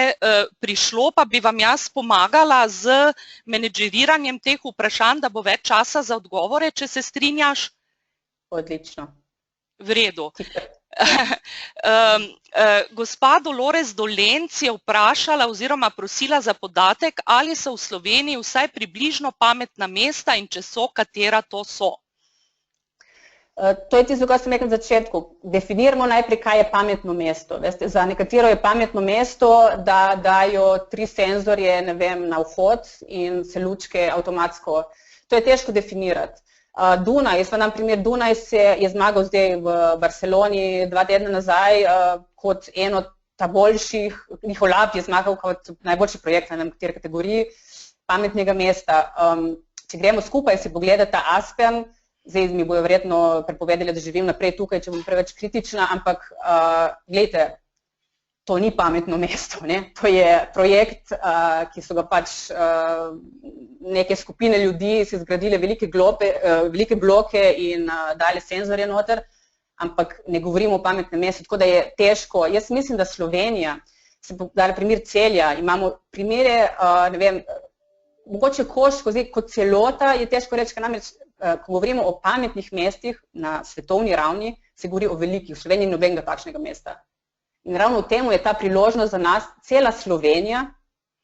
prišlo, pa bi vam jaz pomagala z menedžeriranjem teh vprašanj, da bo več časa za odgovore, če se strinjaš. Odlično. V redu. Gospa Dolores Dolenc je vprašala oziroma prosila za podatek, ali so v Sloveniji vsaj približno pametna mesta in če so, katera to so. To je tisto, kar sem rekel na začetku. Definiramo najprej, kaj je pametno mesto. Veste, za nekatero je pametno mesto, da dajo 3 senzorje, ne vem, na vhod in se lučke avtomatsko. To je težko definirati. Dunaj, jaz vam dam primer, Dunaj je zmagal zdaj v Barceloni 2 tedna nazaj kot eno ta boljših, njihov lab je zmagal kot najboljši projekt na kateri kategoriji pametnega mesta. Če gremo skupaj si pogledati ta Aspen, zdaj mi bojo verjetno prepovedali, da živim naprej tukaj, če bom preveč kritična, ampak gledajte, to ni pametno mesto, ne? To je projekt, ki so ga pač neke skupine ljudi si zgradile velike bloke in dali senzorje noter, ampak ne govorimo o pametnem mestu, tako da je težko. Jaz mislim, da Slovenija, se bom dala primer Celja, imamo primere, ne vem, mogoče Koško, zdaj kot celota je težko reči, ker namreč, ko govorimo o pametnih mestih na svetovni ravni, se govori o velikih, v Sloveniji nobenega takšnega mesta. In ravno v temu je ta priložnost za nas, cela Slovenija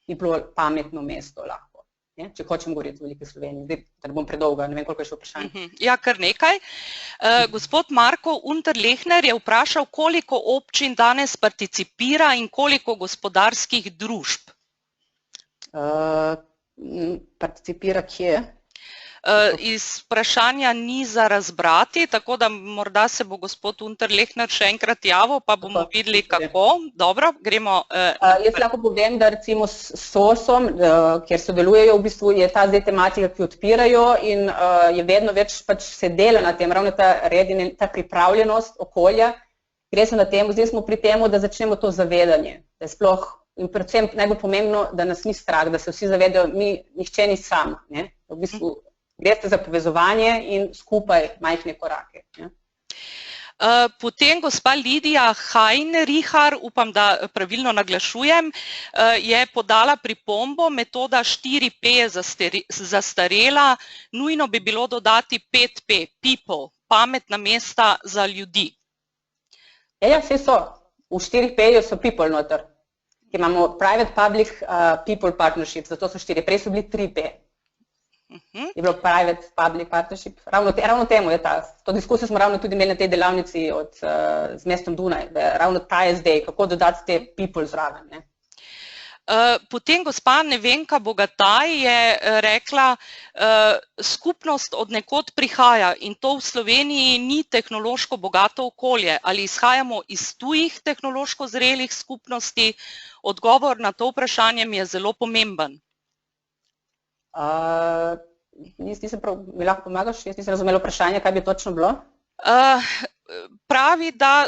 bi bilo pametno mesto lahko, ne? Če hočem govoriti o veliki Sloveniji. Zdaj, da ne bom predolga, ne vem, koliko je še vprašanje. Ja, kar nekaj. Gospod Marko Unterlechner je vprašal, koliko občin danes participira in koliko gospodarskih družb? Participira kje? Iz vprašanja ni za razbrati, tako da morda se bo gospod Unterlechner še enkrat javil, pa bomo videli kako. Dobro, gremo. Jaz lahko povem, da recimo s SOS-om, kjer sodelujejo, v bistvu je ta zdaj tematika, ki odpirajo in je vedno več pač se dela na tem, ravno ta pripravljenost okolja. Gre se na tem, zdaj smo pri temu, da začnemo to zavedanje, da je sploh in predvsem najbolj pomembno, da nas ni strah, da se vsi zavedajo, nihče ni sam, ne? V bistvu greste za povezovanje in skupaj majhne korake. Potem gospa Lidija Heinrichar, upam, da pravilno naglašujem, je podala pripombo, metoda 4P je zastarela, nujno bi bilo dodati 5P, people, pametna mesta za ljudi. Ja, vse so. V 4P-ju so people noter. Imamo private, public, people partnership, zato so 4. Prej so bili 3P. Je bilo private, public partnership. Ravno temu je ta. To diskusijo smo ravno tudi imeli na tej delavnici z mestom Dunaj. Ravno ta je zdaj, kako dodati te people zraven. Ne? Potem gospa Nevenka Bogataj je rekla, skupnost od nekod prihaja in to v Sloveniji ni tehnološko bogato okolje. Ali izhajamo iz tujih tehnološko zrelih skupnosti? Odgovor na to vprašanje mi je zelo pomemben. Mi lahko pomagaš? Jaz nisem razumela vprašanje, kaj bi točno bilo? Pravi, da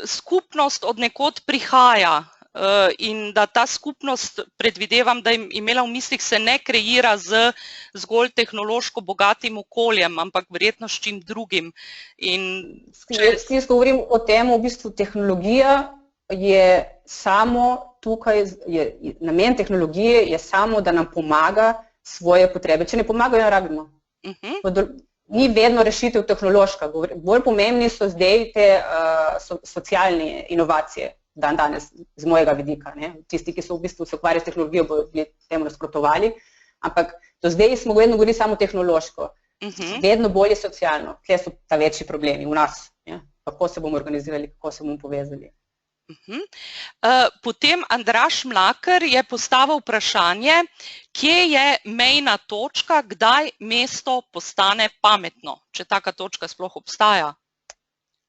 skupnost od nekod prihaja in da ta skupnost, predvidevam, da je imela v mislih, se ne kreira z zgolj tehnološko bogatim okoljem, ampak verjetno s čim drugim. Jaz govorim o tem, v bistvu tehnologija je samo tukaj, namen tehnologije je samo, da nam pomaga svoje potrebe. Če ne pomagajo, ne rabimo. Ni vedno rešitev tehnološka. Bolj pomembni so zdaj te socialne inovacije, danes z mojega vidika. Tisti, ki so v bistvu se ukvarjali s tehnologijo, bodo temu nasprotovali. Ampak do zdaj smo vedno govorili samo tehnološko. Vedno bolje socialno. Tle so ta večji problemi v nas. Kako se bomo organizirali, kako se bomo povezali. Potem Andraž Mlakar je postavil vprašanje, kje je mejna točka, kdaj mesto postane pametno, če taka točka sploh obstaja?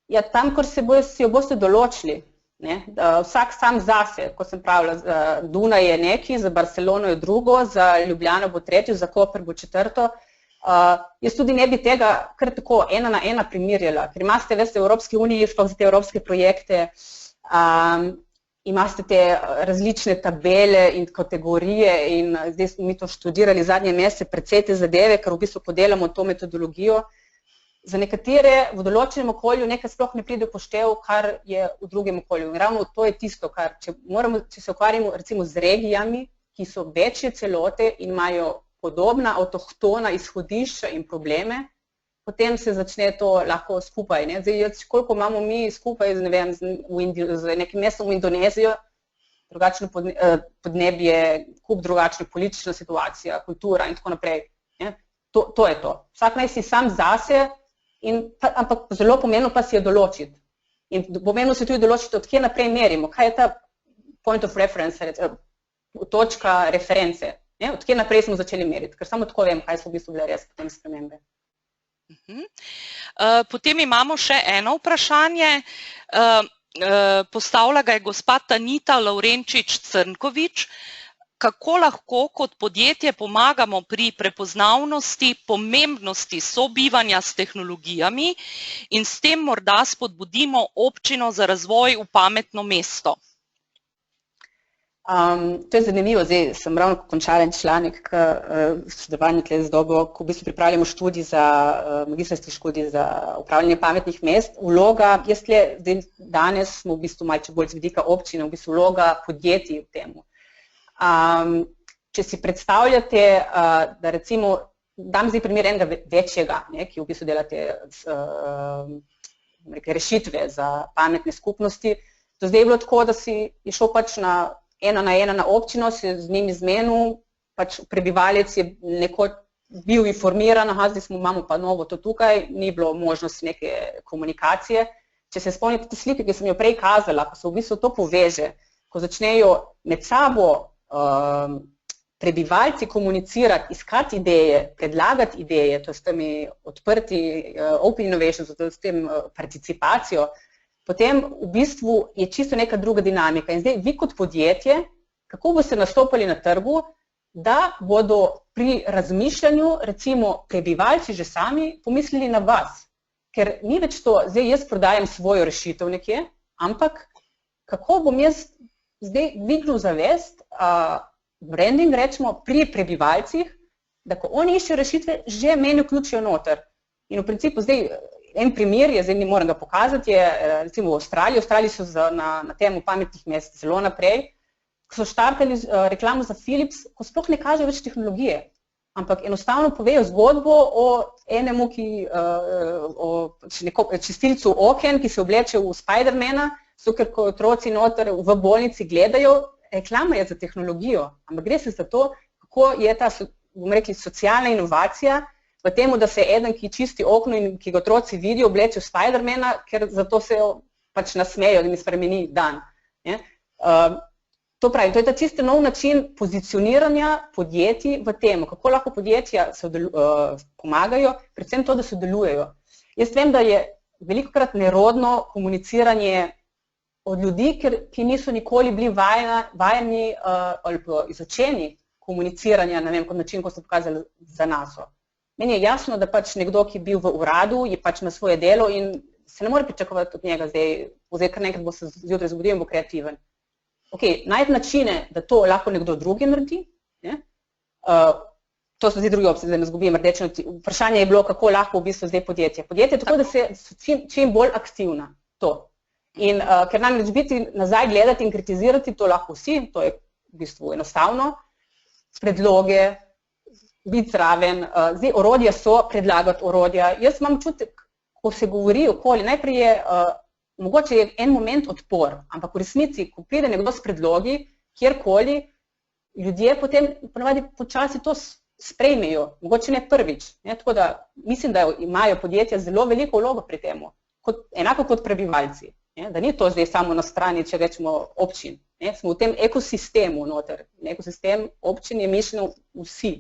Ja, tam, kjer si jo boste določili. Vsak sam zase, kot sem pravila, Dunaj je neki, za Barcelono je drugo, za Ljubljano bo tretjo, za Koper bo četrto. Jaz tudi ne bi tega kar tako ena na ena primerjala, ker imate v Evropski uniji, sploh za te evropske projekte, imate te različne tabele in kategorije in zdaj smo mi to študirali zadnje mesece, precej te zadeve, ker v bistvu podelamo to metodologijo. Za nekatere v določenem okolju nekaj sploh ne pride v poštev, kar je v drugem okolju. In ravno to je tisto, kar, če se ukvarjamo recimo z regijami, ki so večje celote in imajo podobna avtohtona izhodišča in probleme, potem se začne to lahko skupaj. Zdaj, koliko imamo mi skupaj z nekim mestom v Indonezijo, drugačno podnebje, kup drugačna politična situacija, kultura in tako naprej. To je to. Vsak naj si sam zase, ampak zelo pomembno pa si je določiti. In pomembno se tudi določiti, od kje naprej merimo, kaj je ta point of reference, točka reference. Od kje naprej smo začeli meriti, ker samo tako vem, kaj so v bistvu bile res potem spremembe. Potem imamo še eno vprašanje. Postavila ga je gospa Tanita Lavrenčič-Crnkovič. Kako lahko kot podjetje pomagamo pri prepoznavnosti pomembnosti sobivanja s tehnologijami in s tem morda spodbudimo občino za razvoj v pametno mesto? To je zanimivo, zdaj sem ravno končala en članek v sodelovanju tle z Dobo, ko v bistvu pripravljamo študij za magistrski študij za upravljanje pametnih mest. Vloga, jaz tle danes smo v bistvu malce bolj z vidika občine, v bistvu vloga podjetij v temu. Če si predstavljate, da recimo, dam zdaj primer enega večjega, ki v bistvu delate rešitve za pametne skupnosti, do zdaj je bilo tako, da si šel pač ena na občino, se z njimi zmenil, pač prebivalec je nekoč bil informiran, zdaj imamo pa novo to tukaj, ni bilo možnosti neke komunikacije. Če se spomnite te slike, ki sem jo prej kazala, ko se v bistvu to poveže, ko začnejo med sabo prebivalci komunicirati, iskati ideje, predlagati ideje, to je s temi odprti open innovation, to je s tem participacijo, potem v bistvu je čisto neka druga dinamika. In zdaj vi kot podjetje, kako boste nastopali na trgu, da bodo pri razmišljanju, recimo prebivalci že sami, pomislili na vas. Ker ni več to, zdaj jaz prodajam svojo rešitev nekje, ampak kako bom jaz zdaj dvignil zavest, branding rečemo pri prebivalcih, da ko oni iščejo rešitve, že meni vključijo noter. In v principu zdaj en primer je, zdaj ne moram ga pokazati, je recimo v Avstraliji. V Avstraliji so na temu pametnih mest zelo naprej, ko so štartali reklamo za Philips, ko sploh ne kažejo več tehnologije, ampak enostavno povejo zgodbo o enemu, o čistilcu oken, ki se obleče v Spidermana, ker ko otroci noter v bolnici gledajo, reklama je za tehnologijo, ampak gre se za to, kako je ta, bomo rekli, socialna inovacija, v temu, da se eden, ki čisti okno in ki ga otroci vidijo, obleče v Spidermana, ker zato se pač nasmejo, da mi spremeni dan. To pravi, to je ta čisto nov način pozicioniranja podjetij v temu, kako lahko podjetja pomagajo, predvsem to, da sodelujejo. Jaz vem, da je velikokrat nerodno komuniciranje od ljudi, ki niso nikoli bili vajeni ali pa izučeni komuniciranja na način, ko so pokazali za nas. Meni je jasno, da pač nekdo, ki je bil v uradu, je pač na svoje delo in se ne more pričakovati od njega zdaj kar nekaj bo se zjutraj zgodil in bo kreativen. Najti načine, da to lahko nekdo drugi naredi, to so zdaj drugi opcije, da ne zgubim rdeče niti. Vprašanje je bilo, kako lahko v bistvu zdaj podjetje. Podjetje je tako, da so čim bolj aktivna. In ker namreč biti nazaj gledati in kritizirati, to lahko vsi, to je v bistvu enostavno, predloge, biti zraven, zdaj orodja so, predlagati orodja. Jaz imam čutek, ko se govori okoli, najprej je, mogoče je en moment odpor, ampak v resnici, ko pride nekdo s predlogi, kjerkoli, ljudje potem ponavadi počasi to sprejmejo, mogoče ne prvič. Tako da mislim, da imajo podjetja zelo veliko vlogo pri tem, enako kot prebivalci. Da ni to zdaj samo na strani, če rečemo, občin. Smo v tem ekosistemu noter. Ekosistem občin je mišljen vsi.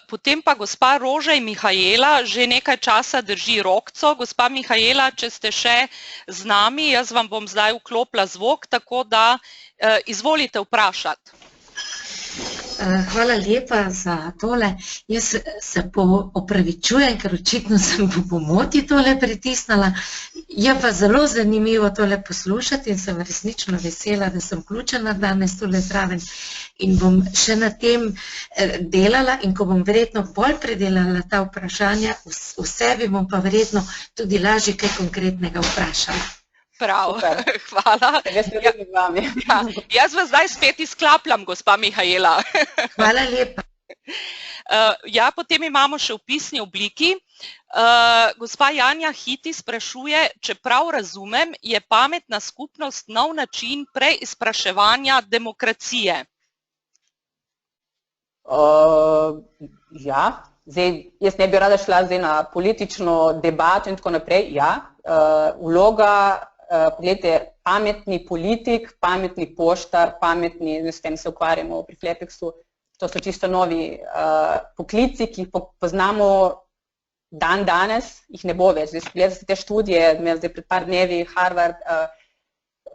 Potem pa gospa Rožej Mihajela že nekaj časa drži rokco. Gospa Mihajela, če ste še z nami, jaz vam bom zdaj vklopila zvok, tako da izvolite vprašati. Hvala lepa za tole. Jaz se opravičujem, ker očitno sem po pomoti tole pritisnila. Je pa zelo zanimivo tole poslušati in sem resnično vesela, da sem vključena danes tole zraven in bom še na tem delala in ko bom verjetno bolj predelala ta vprašanja, v sebi bom pa verjetno tudi lažje kaj konkretnega vprašala. Prav, hvala. Jaz vas zdaj spet izklapljam, gospa Mihajela. Hvala lepa. Ja, potem imamo še v pisni obliki. Gospa Janja Hiti sprašuje, če prav razumem, je pametna skupnost nov način preizpraševanja demokracije? Ja, jaz ne bi rada šla zdaj na politično debato in tako naprej. Ja, vloga, pogledajte, pametni politik, pametni poštar, pametni, s tem se ukvarjamo pri Flepexu, to so čisto novi poklici, ki jih poznamo dan danes, jih ne bo več. Gledajte te študije, zdaj pred par dnevi, Harvard,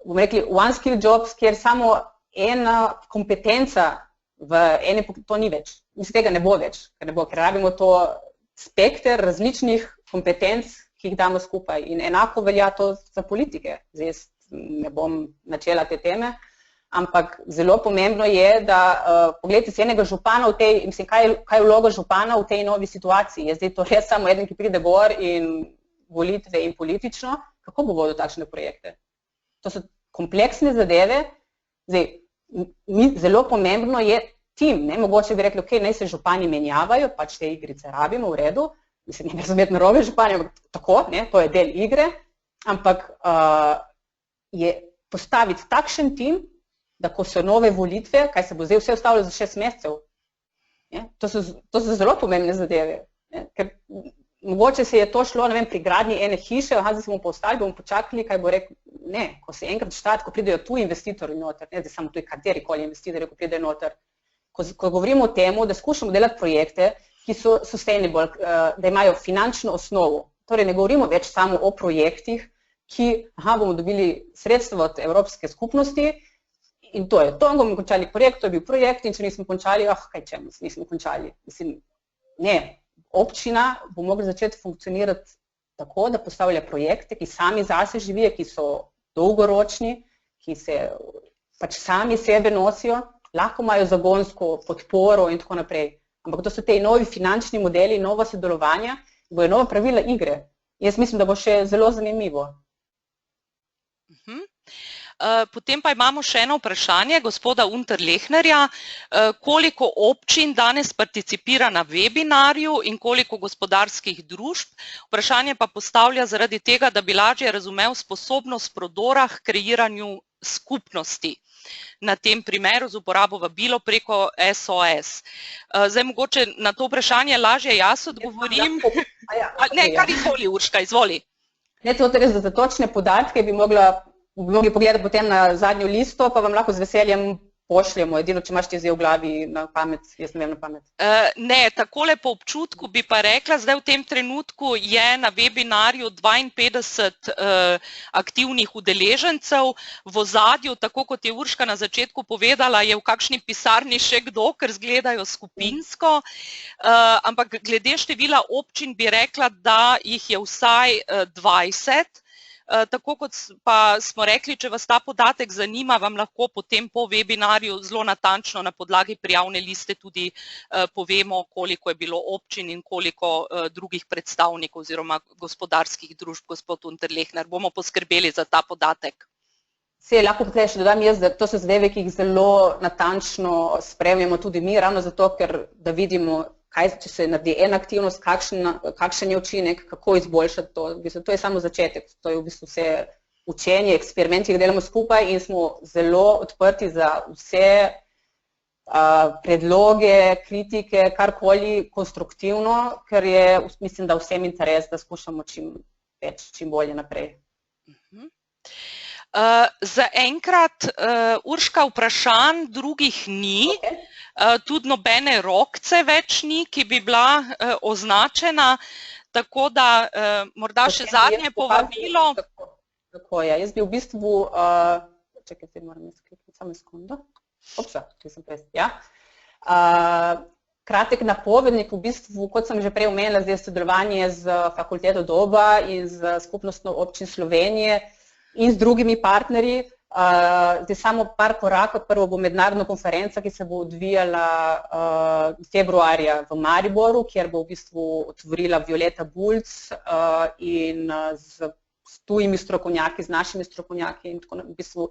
bomo rekli one skill jobs, kjer samo ena kompetenca v ene, to ni več. Mislim, tega ne bo več, ker rabimo to spekter različnih kompetenc, ki jih damo skupaj. In enako velja to za politike. Zdaj ne bom načela te teme, ampak zelo pomembno je, da pogledajte si enega župana v tej, mislim, kaj je vloga župana v tej novi situaciji. Je zdaj to res samo eden, ki pride gor in volitve in politično, kako bo vodil takšne projekte? To so kompleksne zadeve. Zdaj, zelo pomembno je tim, mogoče bi rekli, ok, naj se župani menjavajo, pač te igrice rabimo, v redu, mislim, ne razumeti narobe županje, ampak tako, to je del igre, ampak je postaviti takšen tim, da ko so nove volitve, kaj se bo zdaj vse ustavilo za 6 mesecev, to so zelo pomembne zadeve, ker mogoče se je to šlo, ne vem, pri gradnji ene hiše, zdaj se bomo pa ostali, bomo počakali, kaj bo rekel, ne, ko se enkrat štart, ko pridejo tu investitorji noter, ne, zdaj samo tu katerikoli investitorji, ko pridejo noter, ko govorimo o tem, da skušamo delati projekte, ki so sustainable, da imajo finančno osnovo. Torej ne govorimo več samo o projektih, ki, bomo dobili sredstva od Evropske skupnosti in to je to, bomo končali projekt, to je bil projekt in če nismo končali, kaj čemu, nismo končali. Mislim, ne, občina bo mogla začeti funkcionirati tako, da postavlja projekte, ki sami zase živijo, ki so dolgoročni, ki se pač sami sebe nosijo, lahko imajo zagonsko podporo in tako naprej. Ampak to so te novi finančni modeli, nova sodelovanja, bojo nova pravila igre. Jaz mislim, da bo še zelo zanimivo. Potem pa imamo še eno vprašanje gospoda Unterlechnerja. Koliko občin danes participira na webinarju in koliko gospodarskih družb? Vprašanje pa postavlja zaradi tega, da bi lažje razumel sposobnost prodora k kreiranju skupnosti. Na tem primeru z uporabo vabilo preko SOS. Zdaj mogoče na to vprašanje lažje jaz odgovorim. Ne, kar izvoli, Urška, izvoli. Ne, to res, da za točne podatke bi mogli pogledati potem na zadnjo listo, pa vam lahko z veseljem pošljemo, edino, če imaš ti zdaj v glavi na pamet, jaz ne vem na pamet. Ne, takole po občutku bi pa rekla, zdaj v tem trenutku je na webinarju 52 aktivnih udeležencev, v ozadju, tako kot je Urška na začetku povedala, je v kakšni pisarni še kdo, ker zgledajo skupinsko, ampak glede števila občin bi rekla, da jih je vsaj 20. Tako kot pa smo rekli, če vas ta podatek zanima, vam lahko potem po webinarju zelo natančno na podlagi prijavne liste tudi povemo, koliko je bilo občin in koliko drugih predstavnikov oziroma gospodarskih družb, gospod Unterlechner. Bomo poskrbeli za ta podatek. Se lahko še dodam jaz, da to so zadeve, ki jih zelo natančno spremljamo tudi mi, ravno zato, ker da vidimo, če se naredi ena aktivnost, kakšen je učinek, kako izboljšati to. To je samo začetek, to je v bistvu vse učenje, eksperimenti, ki jih delamo skupaj in smo zelo odprti za vse predloge, kritike, karkoli konstruktivno, ker je, mislim, da vsem interes, da skušamo čim več, čim bolje naprej. Za enkrat, Urška, vprašanj drugih ni, tudi nobene rokce več ni, ki bi bila označena, tako da morda še zadnje povabilo. Tako je, jaz bi v bistvu, čakajte, moram izklikati samo sekundo. Opsa, če sem prej, ja. Kratek napovednik, v bistvu, kot sem že prej omenila, zdaj sodelovanje z Fakulteto Doba in z Skupnostjo občin Slovenije in z drugimi partnerji. Zdaj samo par korakov, prvo bo mednarodna konferenca, ki se bo odvijala februarja v Mariboru, kjer bo v bistvu otvorila Violeta Bulc in z tujimi strokovnjaki, z našimi strokovnjaki in tako v bistvu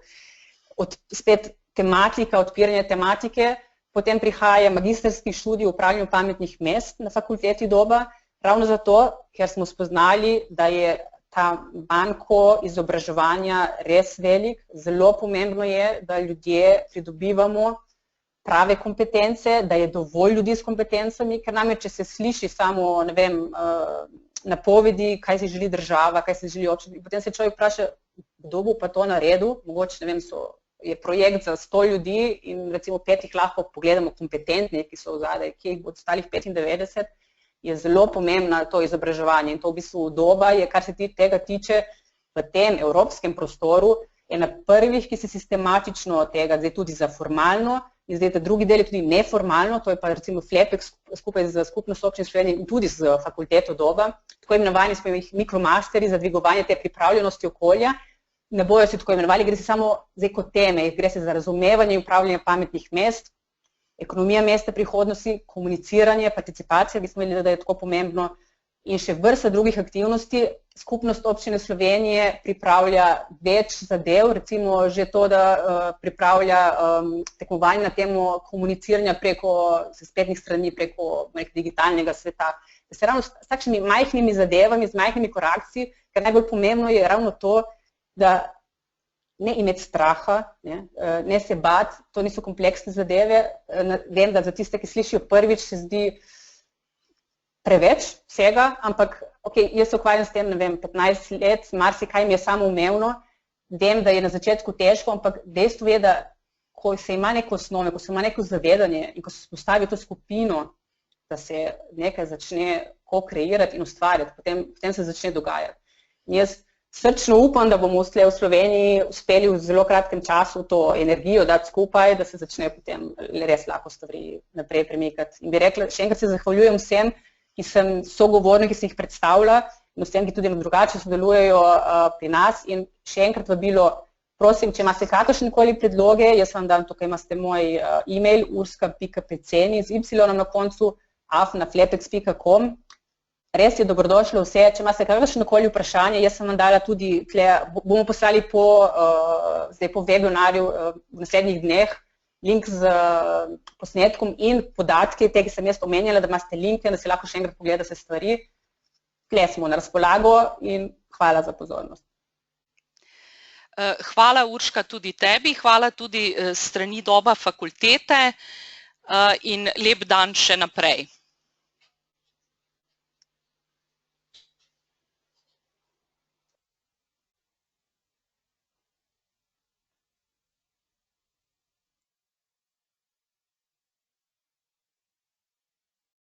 spet tematika, odpiranje tematike. Potem prihaja magistrski študij o upravljanju pametnih mest na Fakulteti Doba, ravno zato, ker smo spoznali, da je ta manko izobraževanja res velik. Zelo pomembno je, da ljudje pridobivamo prave kompetence, da je dovolj ljudi s kompetencami, ker namreč, če se sliši samo, ne vem, napovedi, kaj si želi država, kaj si želi občina, potem se človek vpraša, kdo bo pa to naredil, mogoče, ne vem, je projekt za 100 ljudi in recimo 5 jih lahko pogledamo kompetentni, ki so vzadej, ki jih bo ostalih 95, je zelo pomembno to izobraževanje in to v bistvu Doba je, kar se tega tiče, v tem evropskem prostoru, ena prvih, ki se sistematično tega, zdaj tudi za formalno in zdaj ta drugi del je tudi neformalno, to je pa recimo FLEPEK skupaj z Skupnostjo občin Slovenije in tudi z Fakulteto Doba, tako imenovani smo jih mikromasteri za dvigovanje te pripravljenosti okolja. Ne bojo se tako imenovali, gre se samo zdaj kot teme, gre se za razumevanje in upravljanje pametnih mest, ekonomija mesta prihodnosti, komuniciranje, participacija, bi smo imeli, da je tako pomembno in še vrsta drugih aktivnosti. Skupnost občine Slovenije pripravlja več zadev, recimo že to, da pripravlja tekmovanje na temo komuniciranja preko spletnih strani, preko digitalnega sveta. Da se ravno s takšnimi majhnimi zadevami, z majhnimi korakci, ker najbolj pomembno je ravno to, da ne imeti straha, ne se bati, to niso kompleksne zadeve. Vem, da za tiste, ki slišijo prvič, se zdi preveč vsega, ampak jaz se ukvarjam s tem, ne vem, 15 let, marsikaj mi je samoumevno, vem, da je na začetku težko, ampak dejstvo je, da ko se ima neko osnove, ko se ima neko zavedanje in ko se postavi to skupino, da se nekaj začne ko-kreirati in ustvarjati, potem se začne dogajati. In jaz srčno upam, da bomo v Sloveniji uspeli v zelo kratkem času to energijo dati skupaj, da se začne potem res lahko stvari naprej premikati. In bi rekla, še enkrat se zahvaljujem vsem, ki sem sogovornik, ki sem jih predstavila, in vsem, ki tudi drugače sodelujejo pri nas. In še enkrat vabilo, prosim, če imate kakršnekoli predloge, jaz vam dam, tukaj imate moj e-mail urska.peceni z y na koncu, afna.flepex.com. Res je dobrodošlo vse, če imate kakršnekoli vprašanje, jaz sem vam dala tudi, bomo poslali po webinarju v naslednjih dneh, link z posnetkom in podatke, te, ki sem jaz omenjala, da imate linke, da se lahko še enkrat pogleda se stvari. Tle smo na razpolago in hvala za pozornost. Hvala, Urška, tudi tebi, hvala tudi strani Doba fakultete in lep dan še naprej.